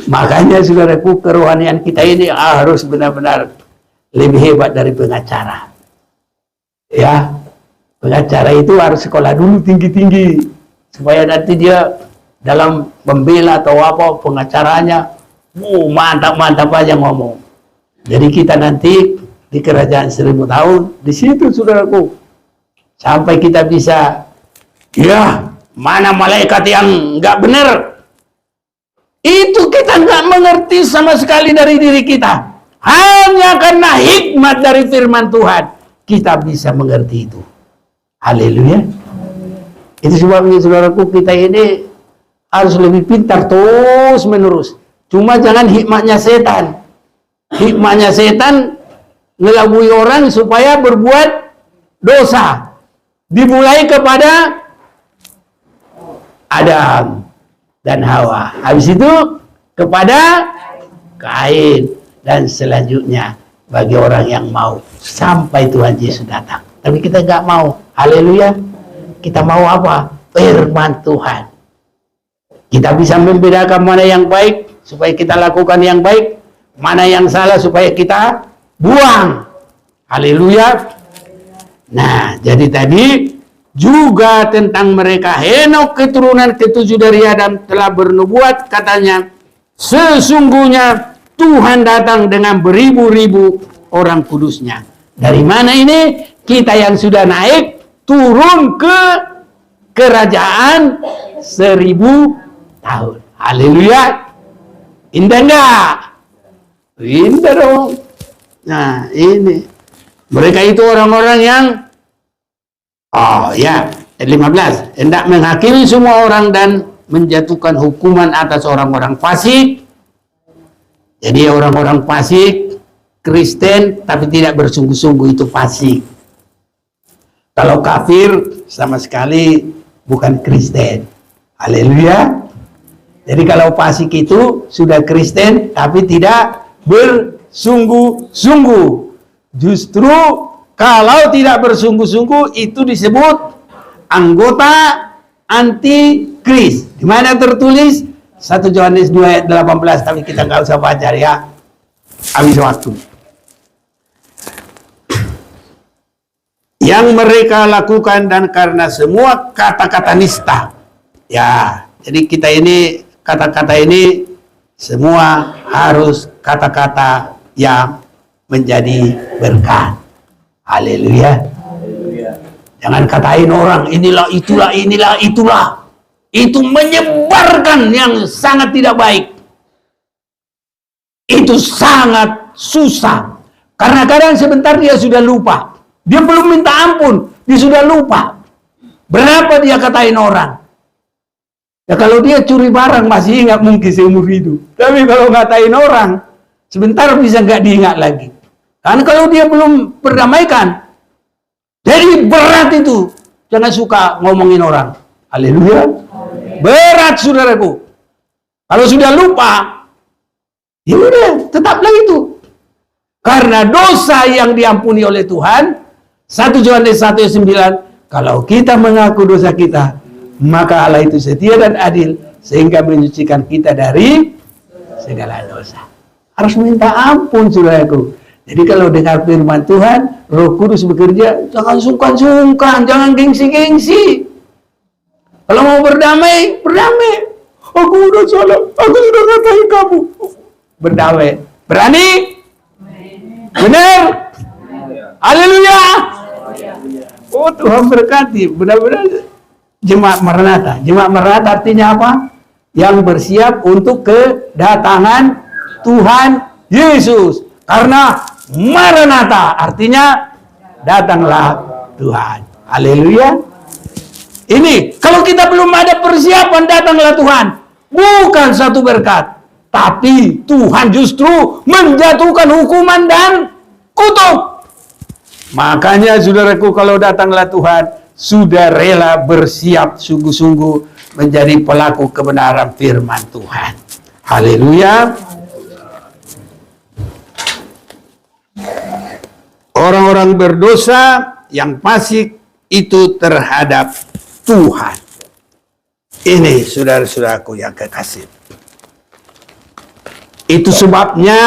Makanya saudaraku, kerohanian kita ini harus benar-benar lebih hebat dari pengacara. Ya, pengacara itu harus sekolah dulu tinggi-tinggi supaya nanti dia dalam membela atau apa pengacaranya, mantap-mantap aja ngomong. Jadi kita nanti di kerajaan 1000 tahun, di situ saudaraku, sampai kita bisa, ya mana malaikat yang nggak benar, itu kita nggak mengerti sama sekali dari diri kita. Hanya karena hikmat dari firman Tuhan, kita bisa mengerti itu. Haleluya. Itu sebabnya saudaraku, kita ini harus lebih pintar terus menerus. Cuma jangan hikmatnya setan. Hikmatnya setan ngelabui orang supaya berbuat dosa. Dimulai kepada Adam dan Hawa. Habis itu kepada Kain. Dan selanjutnya bagi orang yang mau sampai Tuhan Yesus datang. Tapi kita nggak mau. Haleluya. Kita mau apa? Firman Tuhan. Kita bisa membedakan mana yang baik supaya kita lakukan yang baik, mana yang salah supaya kita buang. Haleluya. Nah, jadi tadi juga tentang mereka, Henokh keturunan ketujuh dari Adam telah bernubuat, katanya, sesungguhnya Tuhan datang dengan beribu-ribu orang kudusnya. Dari mana ini? Kita yang sudah naik turun ke kerajaan 1000 tahun. Haleluya. Indah enggak? Indah dong. Nah, ini. Mereka itu orang-orang yang 15. Hendak menghakimi semua orang dan menjatuhkan hukuman atas orang-orang fasik. Jadi orang-orang fasik, Kristen, tapi tidak bersungguh-sungguh itu fasik. Kalau kafir, sama sekali bukan Kristen. Haleluya. Jadi kalau fasik itu sudah Kristen, tapi tidak bersungguh-sungguh. Justru kalau tidak bersungguh-sungguh itu disebut anggota antikris. Di mana tertulis 1 Yohanes 2 ayat 18, tapi kita nggak usah baca ya. Habis waktu. Yang mereka lakukan dan karena semua kata-kata nista. Ya, jadi kita ini kata-kata ini semua harus kata-kata yang menjadi berkat. Haleluya. Jangan katain orang inilah itulah inilah itulah. Itu menyebarkan yang sangat tidak baik. Itu sangat susah. Karena kadang sebentar dia sudah lupa. Dia belum minta ampun, dia sudah lupa. Berapa dia katain orang? Ya kalau dia curi barang masih ingat mungkin seumur hidup. Tapi kalau ngatain orang, sebentar bisa nggak diingat lagi. Karena kalau dia belum berdamaikan, jadi berat itu. Jangan suka ngomongin orang. Haleluya. Berat saudaraku. Kalau sudah lupa, ya udah, tetaplah itu. Karena dosa yang diampuni oleh Tuhan, 1 Yohanes 1 ayat 9, kalau kita mengaku dosa kita, maka Allah itu setia dan adil sehingga menyucikan kita dari segala dosa. Harus minta ampun saudaraku. Jadi kalau dengar firman Tuhan, Roh Kudus bekerja, jangan sungkan-sungkan, jangan gengsi-gengsi. Kalau mau berdamai, berdamai. Aku udah salah, aku sudah ngatain kamu. Berdamai. Berani? Benar? Haleluya. Oh, Tuhan berkati. Benar-benar jemaat Maranatha. Jemaat Maranatha artinya apa? Yang bersiap untuk kedatangan Tuhan Yesus. Karena Maranatha artinya datanglah Tuhan. Haleluya. Ini kalau kita belum ada persiapan datanglah Tuhan. Bukan satu berkat. Tapi Tuhan justru menjatuhkan hukuman dan kutuk. Makanya saudaraku kalau datanglah Tuhan, sudah rela bersiap sungguh-sungguh menjadi pelaku kebenaran firman Tuhan. Haleluya. Orang-orang berdosa yang fasik itu terhadap Tuhan. Ini saudara-saudaraku yang kekasih. Itu sebabnya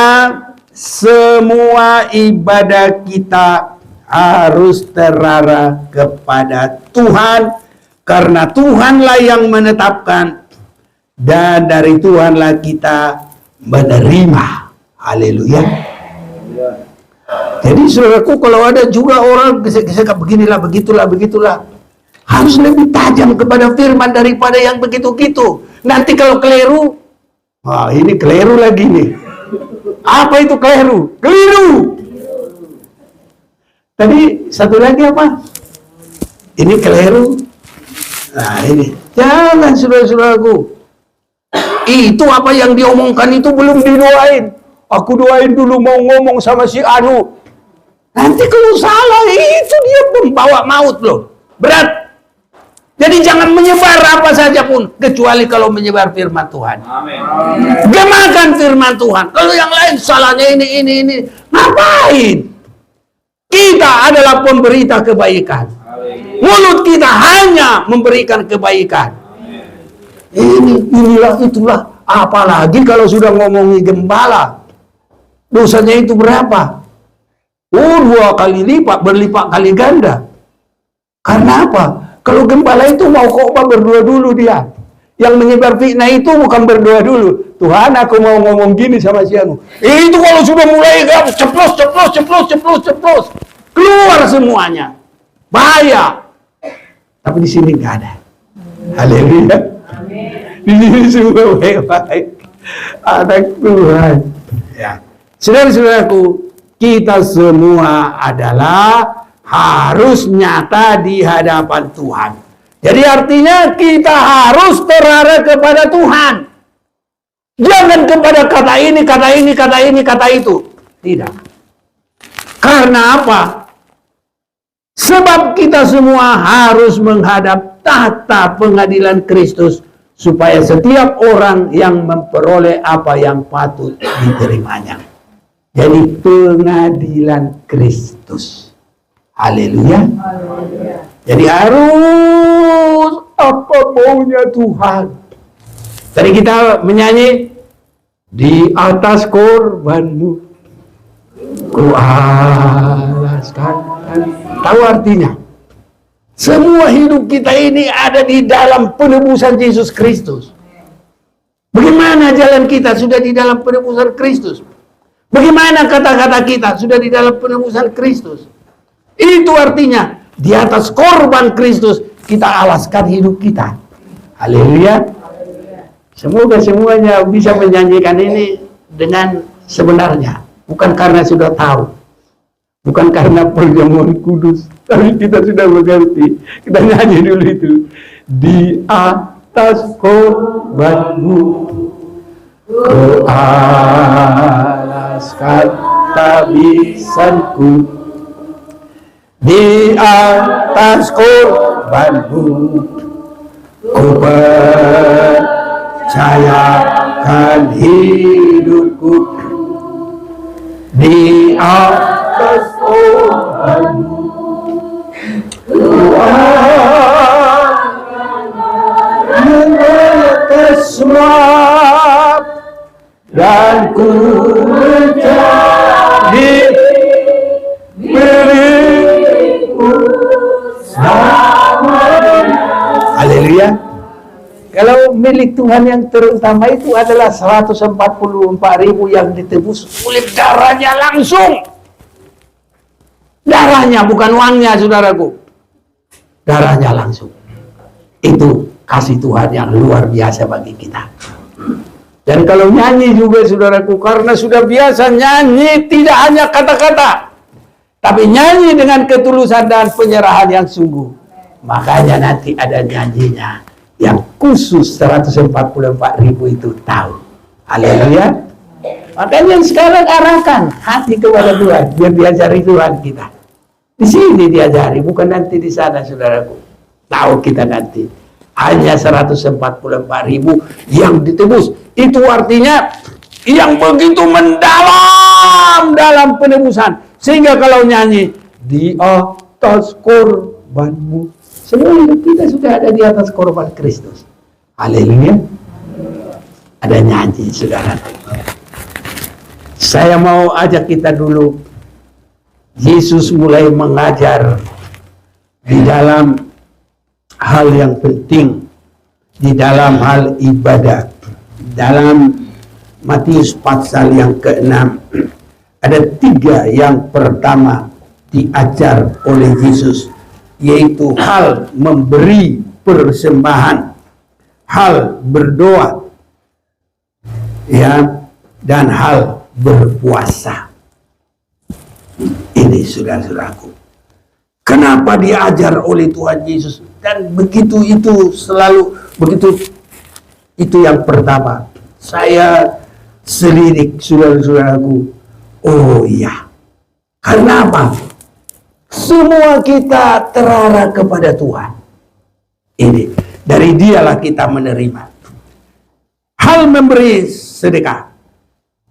semua ibadah kita harus terarah kepada Tuhan, karena Tuhanlah yang menetapkan dan dari Tuhanlah kita menerima. Haleluya. Jadi saudaraku, kalau ada juga orang gesek-gesek beginilah, begitulah, harus lebih tajam kepada firman daripada yang begitu-gitu. Nanti kalau keliru, wah ini keliru lagi nih. Apa itu keliru? Keliru. Tadi satu lagi apa? Ini keliru. Nah ini, jangan saudara-saudaraku. Itu apa yang diomongkan itu belum didoain. Aku doain dulu mau ngomong sama si Anu. Nanti kalau salah itu dia membawa maut loh. Berat. Jadi jangan menyebar apa saja pun kecuali kalau menyebar firman Tuhan. Amin. Gemakan firman Tuhan. Kalau yang lain salahnya ini. Ngapain? Kita adalah pemberita kebaikan. Amin. Mulut kita hanya memberikan kebaikan. Inilah itulah. Apalagi kalau sudah ngomongi gembala. Dosanya itu berapa? 2 kali lipat, berlipat kali ganda. Karena apa? Kalau gembala itu mau khotbah berdoa dulu dia. Yang menyebar fitnah itu bukan berdoa dulu, Tuhan aku mau ngomong gini sama si Anu. Itu kalau sudah mulai ceplos, keluar semuanya. Bahaya. Tapi di sini nggak ada. Haleluya. Di sini semua baik-baik. Anak Tuhan. Ya. Saudara-saudaraku, kita semua adalah harus nyata di hadapan Tuhan. Jadi artinya kita harus terarah kepada Tuhan. Jangan kepada kata ini, kata itu. Tidak. Karena apa? Sebab kita semua harus menghadap tahta pengadilan Kristus, supaya setiap orang yang memperoleh apa yang patut diterimanya. Jadi pengadilan Kristus. Haleluya. Jadi harus apa maunya Tuhan. Tadi kita menyanyi, di atas korbanmu ku alaskan. Tahu artinya? Semua hidup kita ini ada di dalam penebusan Yesus Kristus. Bagaimana jalan kita sudah di dalam penebusan Kristus? Bagaimana kata-kata kita sudah di dalam penebusan Kristus? Itu artinya di atas korban Kristus kita alaskan hidup kita. Haleluya. Semoga semuanya bisa menyanyikan ini dengan sebenarnya, bukan karena sudah tahu, bukan karena perjamuan kudus, tapi kita sudah mengerti. Kita nyanyi dulu itu. Di atas korbanmu ku alaskan tabisanku, di atas korbanmu ku percayakan hidupku, di atas korbanmu ku semua dan ku menjadi milikmu selamanya. Haleluya. Kalau milik Tuhan yang terutama itu adalah 144.000 yang ditebus oleh darahnya langsung. Darahnya, bukan uangnya, saudaraku. Darahnya langsung. Itu kasih Tuhan yang luar biasa bagi kita. Dan kalau nyanyi juga, saudaraku, karena sudah biasa nyanyi tidak hanya kata-kata, tapi nyanyi dengan ketulusan dan penyerahan yang sungguh. Makanya nanti ada nyanyinya yang khusus 144.000 itu tahu. Haleluya. Makanya sekarang arahkan hati kepada Tuhan, biar diajari Tuhan kita. Di sini diajari, bukan nanti di sana, saudaraku. Tahu kita nanti. Hanya 144.000 yang ditebus. Itu artinya yang begitu mendalam dalam penebusan. Sehingga kalau nyanyi, di atas korbanmu, semua hidup kita sudah ada di atas korban Kristus. Haleluya. Ada nyanyi, saudara. Saya mau ajak kita dulu. Yesus mulai mengajar di dalam hal yang penting, di dalam hal ibadah. Dalam Matius pasal yang ke-6 ada 3 yang pertama diajar oleh Yesus, yaitu hal memberi persembahan, hal berdoa, ya, dan hal berpuasa. Ini saudara-saudaraku, kenapa diajar oleh Tuhan Yesus? Dan begitu itu selalu begitu. Itu yang pertama. Saya selidik, saudara-saudaraku. Oh iya. Karena apa? Semua kita terarah kepada Tuhan. Ini dari Dialah kita menerima. Hal memberi sedekah.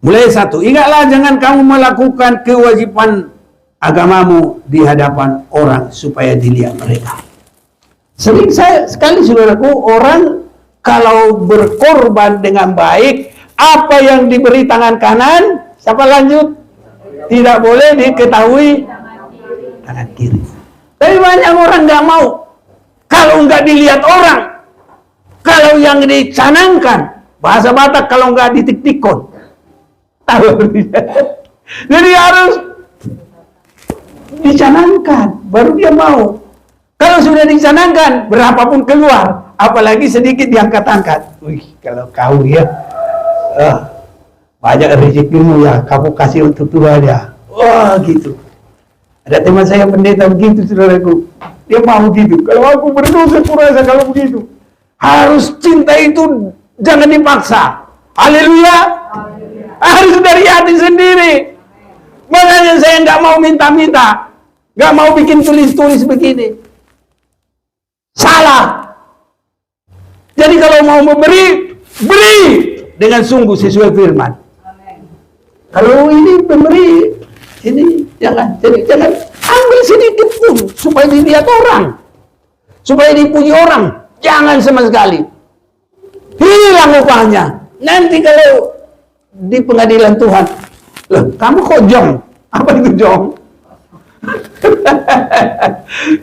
Mulai 1, ingatlah jangan kamu melakukan kewajiban agamamu di hadapan orang supaya dilihat mereka. Sering sekali, saudaraku, orang kalau berkorban dengan baik, apa yang diberi tangan kanan, siapa lanjut? Tidak boleh diketahui tangan kiri. Tapi banyak orang nggak mau. Kalau nggak dilihat orang, kalau yang dicanangkan, Bahasa Batak kalau nggak ditik-tikon. Tahu dia. Jadi harus dicanangkan, baru dia mau. Kalau sudah dicanangkan, berapapun keluar, apalagi sedikit diangkat-angkat. Wih, kalau kau ya, banyak rezekimu ya, kamu kasih untuk Tuhan ya. Wah, gitu. Ada teman saya pendeta begitu, saudaraku. Dia mau gitu. Kalau aku berdosa, kurasa kalau begitu. Harus cinta itu jangan dipaksa. Haleluya. Harus dari hati sendiri. Makanya saya nggak mau minta-minta. Nggak mau bikin tulis-tulis begini. Salah. Jadi kalau mau memberi, beri dengan sungguh sesuai firman. Kalau ini pemberi, ini jangan ambil sedikit pun supaya dilihat orang, supaya dipuji orang. Jangan sama sekali. Hilang upahnya. Nanti kalau di pengadilan Tuhan, loh, kamu kok jong? Apa itu jong?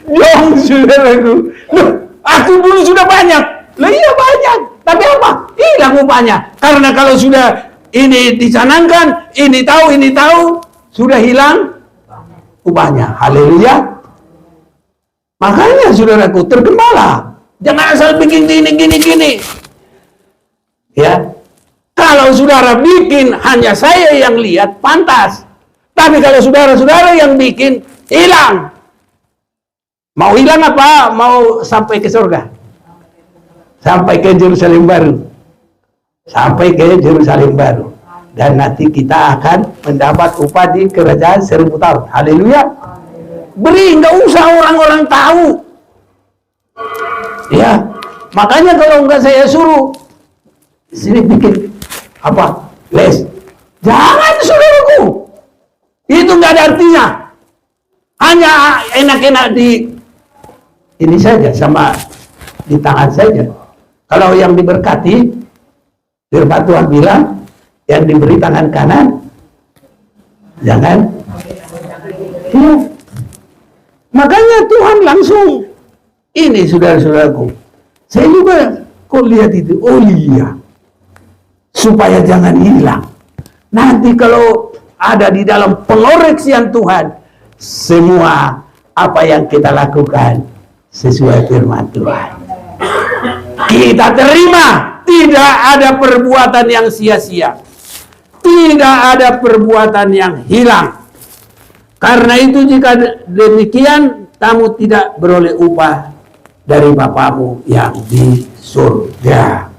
Jong, saudaraku. Loh, aku dulu sudah banyak. Loh, iya banyak. Tapi apa? Hilang upahnya. Karena kalau sudah ini dicanangkan, ini tahu, sudah hilang upahnya. Haleluya. Makanya saudaraku, tergembala. Jangan asal bikin gini. Ya. Kalau saudara bikin, hanya saya yang lihat, pantas. Tapi kalau saudara-saudara yang bikin, hilang. Mau hilang apa? Mau sampai ke surga? Sampai ke Yerusalem baru. Sampai ke Yerusalem baru. Dan nanti kita akan mendapat upah di kerajaan 1000 tahun. Haleluya. Beri, nggak usah orang-orang tahu. Ya, makanya kalau nggak saya suruh, sini bikin apa? Les. Jangan, saudaraku. Itu nggak ada artinya. Hanya enak-enak di ini saja, sama di tangan saja. Kalau yang diberkati, firman Tuhan bilang, yang diberi tangan kanan, jangan. Ya. Makanya Tuhan langsung, ini saudara-saudaraku, saya juga kok lihat itu, oh iya, supaya jangan hilang. Nanti kalau ada di dalam pengoreksian Tuhan, semua apa yang kita lakukan sesuai firman Tuhan. Kita terima, tidak ada perbuatan yang sia-sia. Tidak ada perbuatan yang hilang. Karena itu jika demikian, kamu tidak beroleh upah dari Bapamu yang di surga.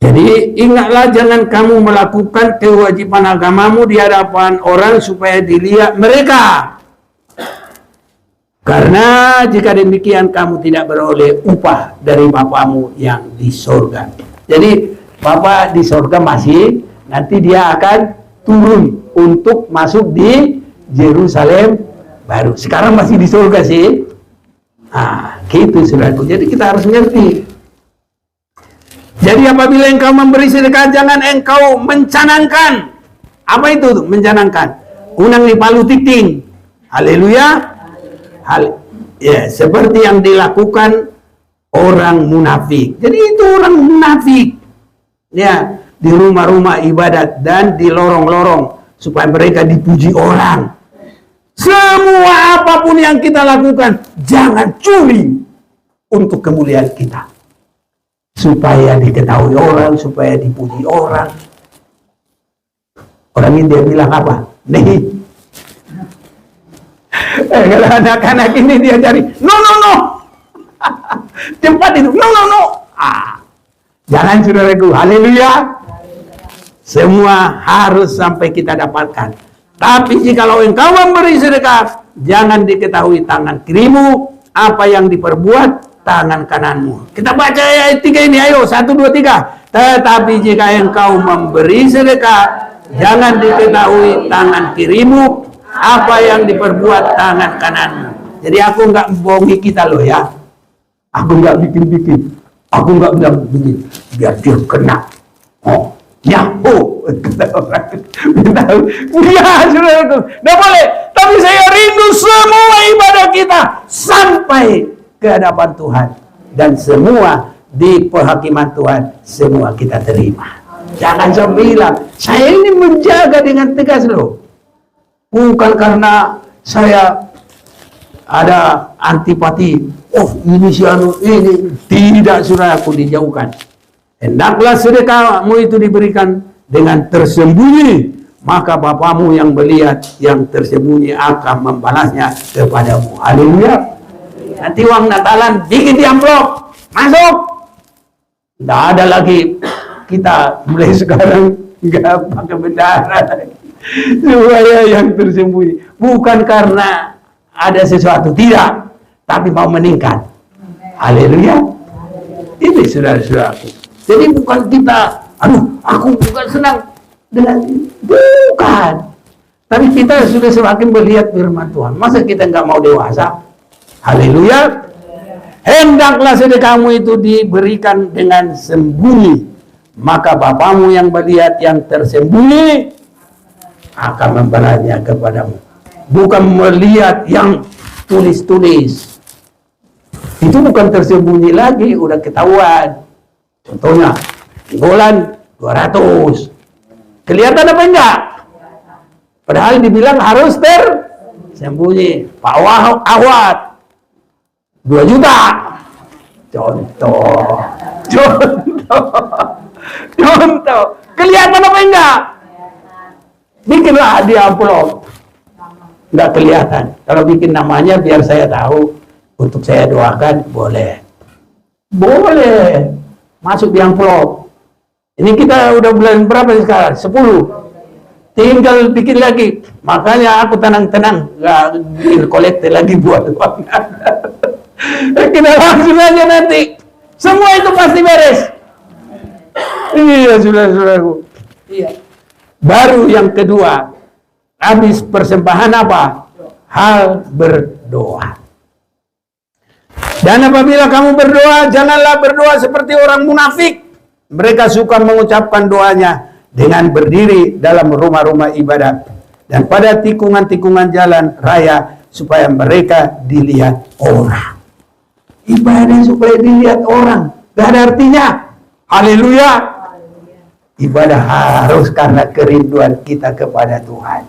Jadi ingatlah, jangan kamu melakukan kewajiban agamamu di hadapan orang supaya dilihat mereka. Karena jika demikian kamu tidak beroleh upah dari Bapamu yang di surga. Jadi Bapa di surga masih, nanti dia akan turun untuk masuk di Yerusalem baru. Sekarang masih di surga sih. Nah, gitu saudaraku. Jadi kita harus ngerti. Jadi apabila engkau memberi sedekah, jangan engkau mencanangkan. Apa itu mencanangkan? Unang di palu titing. Haleluya. Ya, seperti yang dilakukan orang munafik. Jadi itu orang munafik. Ya, di rumah-rumah ibadat dan di lorong-lorong supaya mereka dipuji orang. Semua apapun yang kita lakukan, jangan curi untuk kemuliaan kita. Supaya diketahui orang, supaya dipuji orang. Orang ini dia bilang apa? Nih. Kalau anak-anak ini dia cari, no. Cepat itu, no. Jangan saudaraku, haleluya. Semua harus sampai kita dapatkan. Tapi jikalau engkau memberi sedekah, jangan diketahui tangan kirimu apa yang diperbuat tangan kananmu. Kita baca ayat 3 ini, ayo 1, 2, 3. Tetapi jika engkau memberi sedekah, jangan diketahui tangan kirimu apa yang diperbuat tangan kananmu. Jadi aku nggak bohongi kita loh ya. Aku nggak bikin-bikin. Aku nggak bilang begini biar dia kena. Oh, nyaho. Ya, saudaraku, nggak boleh. Tapi saya rindu semua ibadah kita sampai ke hadapan Tuhan, dan semua di penghakiman Tuhan semua kita terima. Jangan sampai bilang, saya ini menjaga dengan tegas loh. Bukan karena saya ada antipati, oh ini si anu ini. Tidak, saudaraku, dijauhkan. Hendaklah sedekahmu itu diberikan dengan tersembunyi, maka Bapamu yang melihat yang tersembunyi akan membalasnya kepadamu. Haleluya. Nanti uang Natalan bikin di amplop, masuk. Tidak ada lagi kita mulai sekarang nggak pakai bendera supaya yang tersembunyi. Bukan karena ada sesuatu, tidak, tapi mau meningkat. Haleluya. Ini saudara-saudaraku. Jadi bukan kita, aduh, aku bukan senang dengan ini. Bukan. Tapi kita sudah semakin melihat firman Tuhan. Masa kita nggak mau dewasa? Haleluya. Hendaklah sedekahmu itu diberikan dengan sembunyi, maka Bapamu yang melihat yang tersembunyi akan membalasnya kepadamu. Bukan melihat yang tulis-tulis. Itu bukan tersembunyi lagi, udah ketahuan. Contohnya, bulan 200. Kelihatan apa enggak? Padahal dibilang harus tersembunyi. Pak Awad 2 juta. Contoh. Kelihatan apa enggak? Bikinlah di amplop. Enggak kelihatan. Kalau bikin namanya biar saya tahu, untuk saya doakan, boleh. Boleh. Masuk di amplop. Ini kita udah bulan berapa sekarang? 10. Tinggal bikin lagi. Makanya aku tenang-tenang, nggak bikin kolekte lagi buat uang. Kita langsung aja nanti. Semua itu pasti beres. Iya, saudara-saudaraku. Iya. Baru yang kedua, habis persembahan apa? Hal berdoa. Dan apabila kamu berdoa, janganlah berdoa seperti orang munafik. Mereka suka mengucapkan doanya dengan berdiri dalam rumah-rumah ibadat dan pada tikungan-tikungan jalan raya supaya mereka dilihat orang. Ibadah supaya dilihat orang, gak ada artinya. Haleluya. Ibadah harus karena kerinduan kita kepada Tuhan.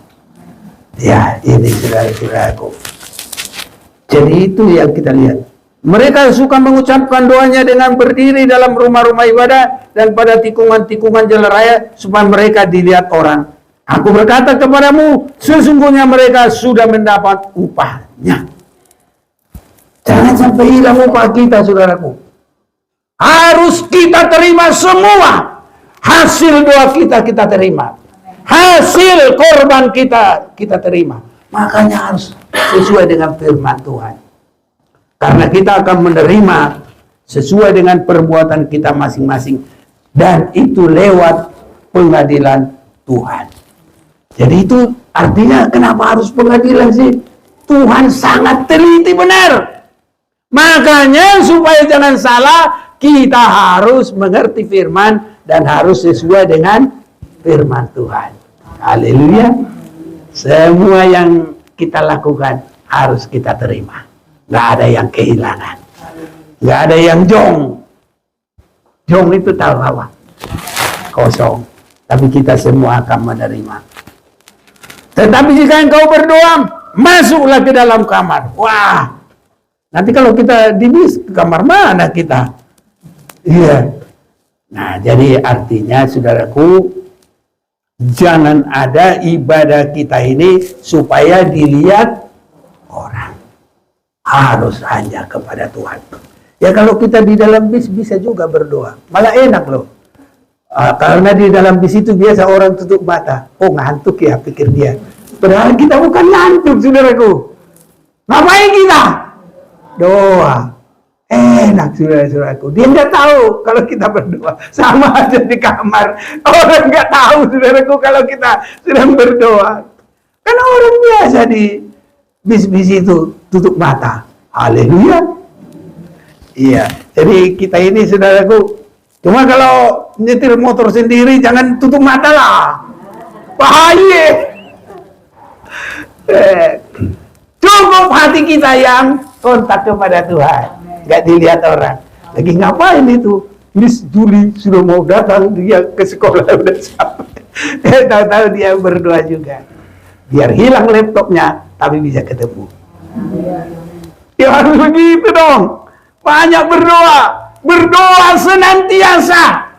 Ya, ini saudara-saudaraku. Jadi itu yang kita lihat. Mereka suka mengucapkan doanya dengan berdiri dalam rumah-rumah ibadah dan pada tikungan-tikungan jalan raya supaya mereka dilihat orang. Aku berkata kepadamu, sesungguhnya mereka sudah mendapat upahnya. Jangan sampai hilang upah kita, saudaraku. Harus kita terima semua. Hasil doa kita terima. Hasil korban kita terima. Makanya harus sesuai dengan firman Tuhan. Karena kita akan menerima sesuai dengan perbuatan kita masing-masing. Dan itu lewat pengadilan Tuhan. Jadi itu artinya kenapa harus pengadilan sih? Tuhan sangat teliti benar. Makanya supaya jangan salah, kita harus mengerti firman dan harus sesuai dengan firman Tuhan. Haleluya. Semua yang kita lakukan harus kita terima. Nggak ada yang kehilangan. Nggak ada yang jong. Jong itu tahu apa? Kosong. Tapi kita semua akan menerima. Tetapi jika engkau berdoa, masuklah ke dalam kamar. Wah, nanti kalau kita di bis, ke kamar mana kita? Iya. Nah, jadi artinya saudaraku, jangan ada ibadah kita ini supaya dilihat orang. Harus hanya kepada Tuhan. Ya kalau kita di dalam bis bisa juga berdoa. Malah enak loh. Karena di dalam bis itu biasa orang tutup mata. Oh ngantuk ya pikir dia. Padahal kita bukan ngantuk saudaraku. Ngapain kita? Doa. Enak saudara-saudaraku. Dia nggak tahu kalau kita berdoa. Sama aja di kamar. Orang nggak tahu saudaraku kalau kita sedang berdoa. Karena orang biasa di bis-bis itu tutup mata. Haleluya. Iya. Jadi kita ini saudaraku, cuma kalau nyetir motor sendiri jangan tutup mata lah. Bahaya. Cukup hati kita yang kontak kepada Tuhan. Gak dilihat orang. Lagi ngapain itu? Miss Juli sudah mau datang, dia ke sekolah udah sampai. Tahu-tahu dia berdoa juga. Biar hilang laptopnya, tapi bisa ketemu. Ya harus begitu dong. Banyak berdoa. Berdoa senantiasa.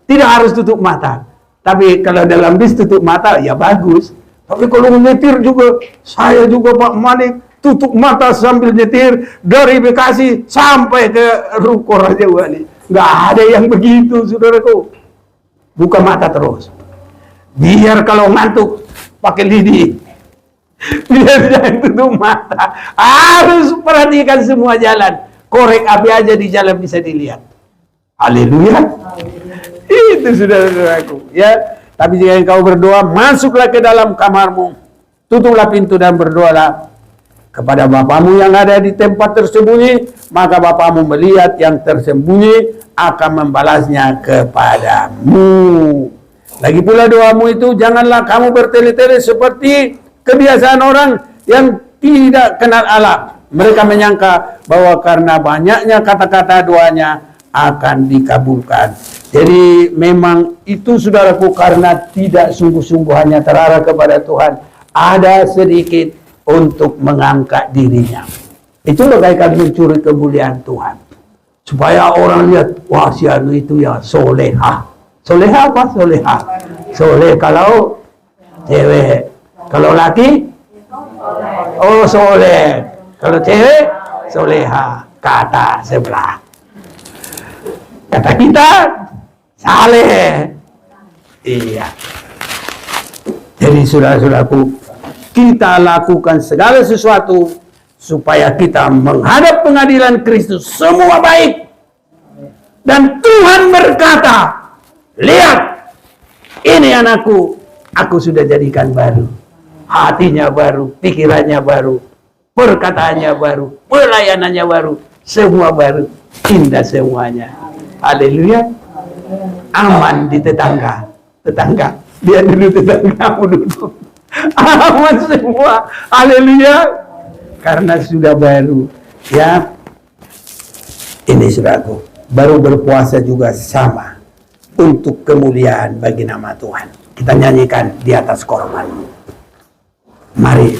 Tidak harus tutup mata. Tapi kalau dalam bis tutup mata, ya bagus. Tapi kalau nyetir juga, saya juga Pak Manik, tutup mata sambil nyetir dari Bekasi sampai ke Ruko Raja Wali. Nggak ada yang begitu, saudaraku. Buka mata terus. Biar kalau ngantuk, pakai lidi. Biar jangan tutup mata. Harus perhatikan semua jalan. Korek api aja di jalan bisa dilihat. Haleluya. Itu saudara-saudaraku. Ya. Tapi jika engkau berdoa, masuklah ke dalam kamarmu. Tutuplah pintu dan berdoalah kepada Bapamu yang ada di tempat tersembunyi. Maka Bapamu melihat yang tersembunyi akan membalasnya kepadamu. Lagi pula doamu itu, janganlah kamu bertele-tele seperti kebiasaan orang yang tidak kenal Allah. Mereka menyangka bahwa karena banyaknya kata-kata doanya akan dikabulkan. Jadi memang itu saudaraku, karena tidak sungguh-sungguh hanya terarah kepada Tuhan, ada sedikit untuk mengangkat dirinya. Itu bagaikan mencuri kemuliaan Tuhan. Supaya orang lihat, wah si anu itu ya soleha. Soleha apa? Soleha. Soleh kalau cewek. Kalau laki? Oh soleh. Kalau cewek? Soleha. Kata sebelah. Kata kita? Saleh. Iya. Jadi saudara-saudaraku, kita lakukan segala sesuatu supaya kita menghadap pengadilan Kristus semua baik. Dan Tuhan berkata, lihat, ini anakku, aku sudah jadikan baru. Hatinya baru, pikirannya baru, perkataannya baru, pelayanannya baru, semua baru, indah semuanya. Haleluya. Aman di tetangga. Tetangga, dia dulu tetanggamu duduk. Aman semua. Haleluya. Karena sudah baru. Ya. Ini saudaraku, baru berpuasa juga sama. Untuk kemuliaan bagi nama Tuhan. Kita nyanyikan di atas korban. Mari.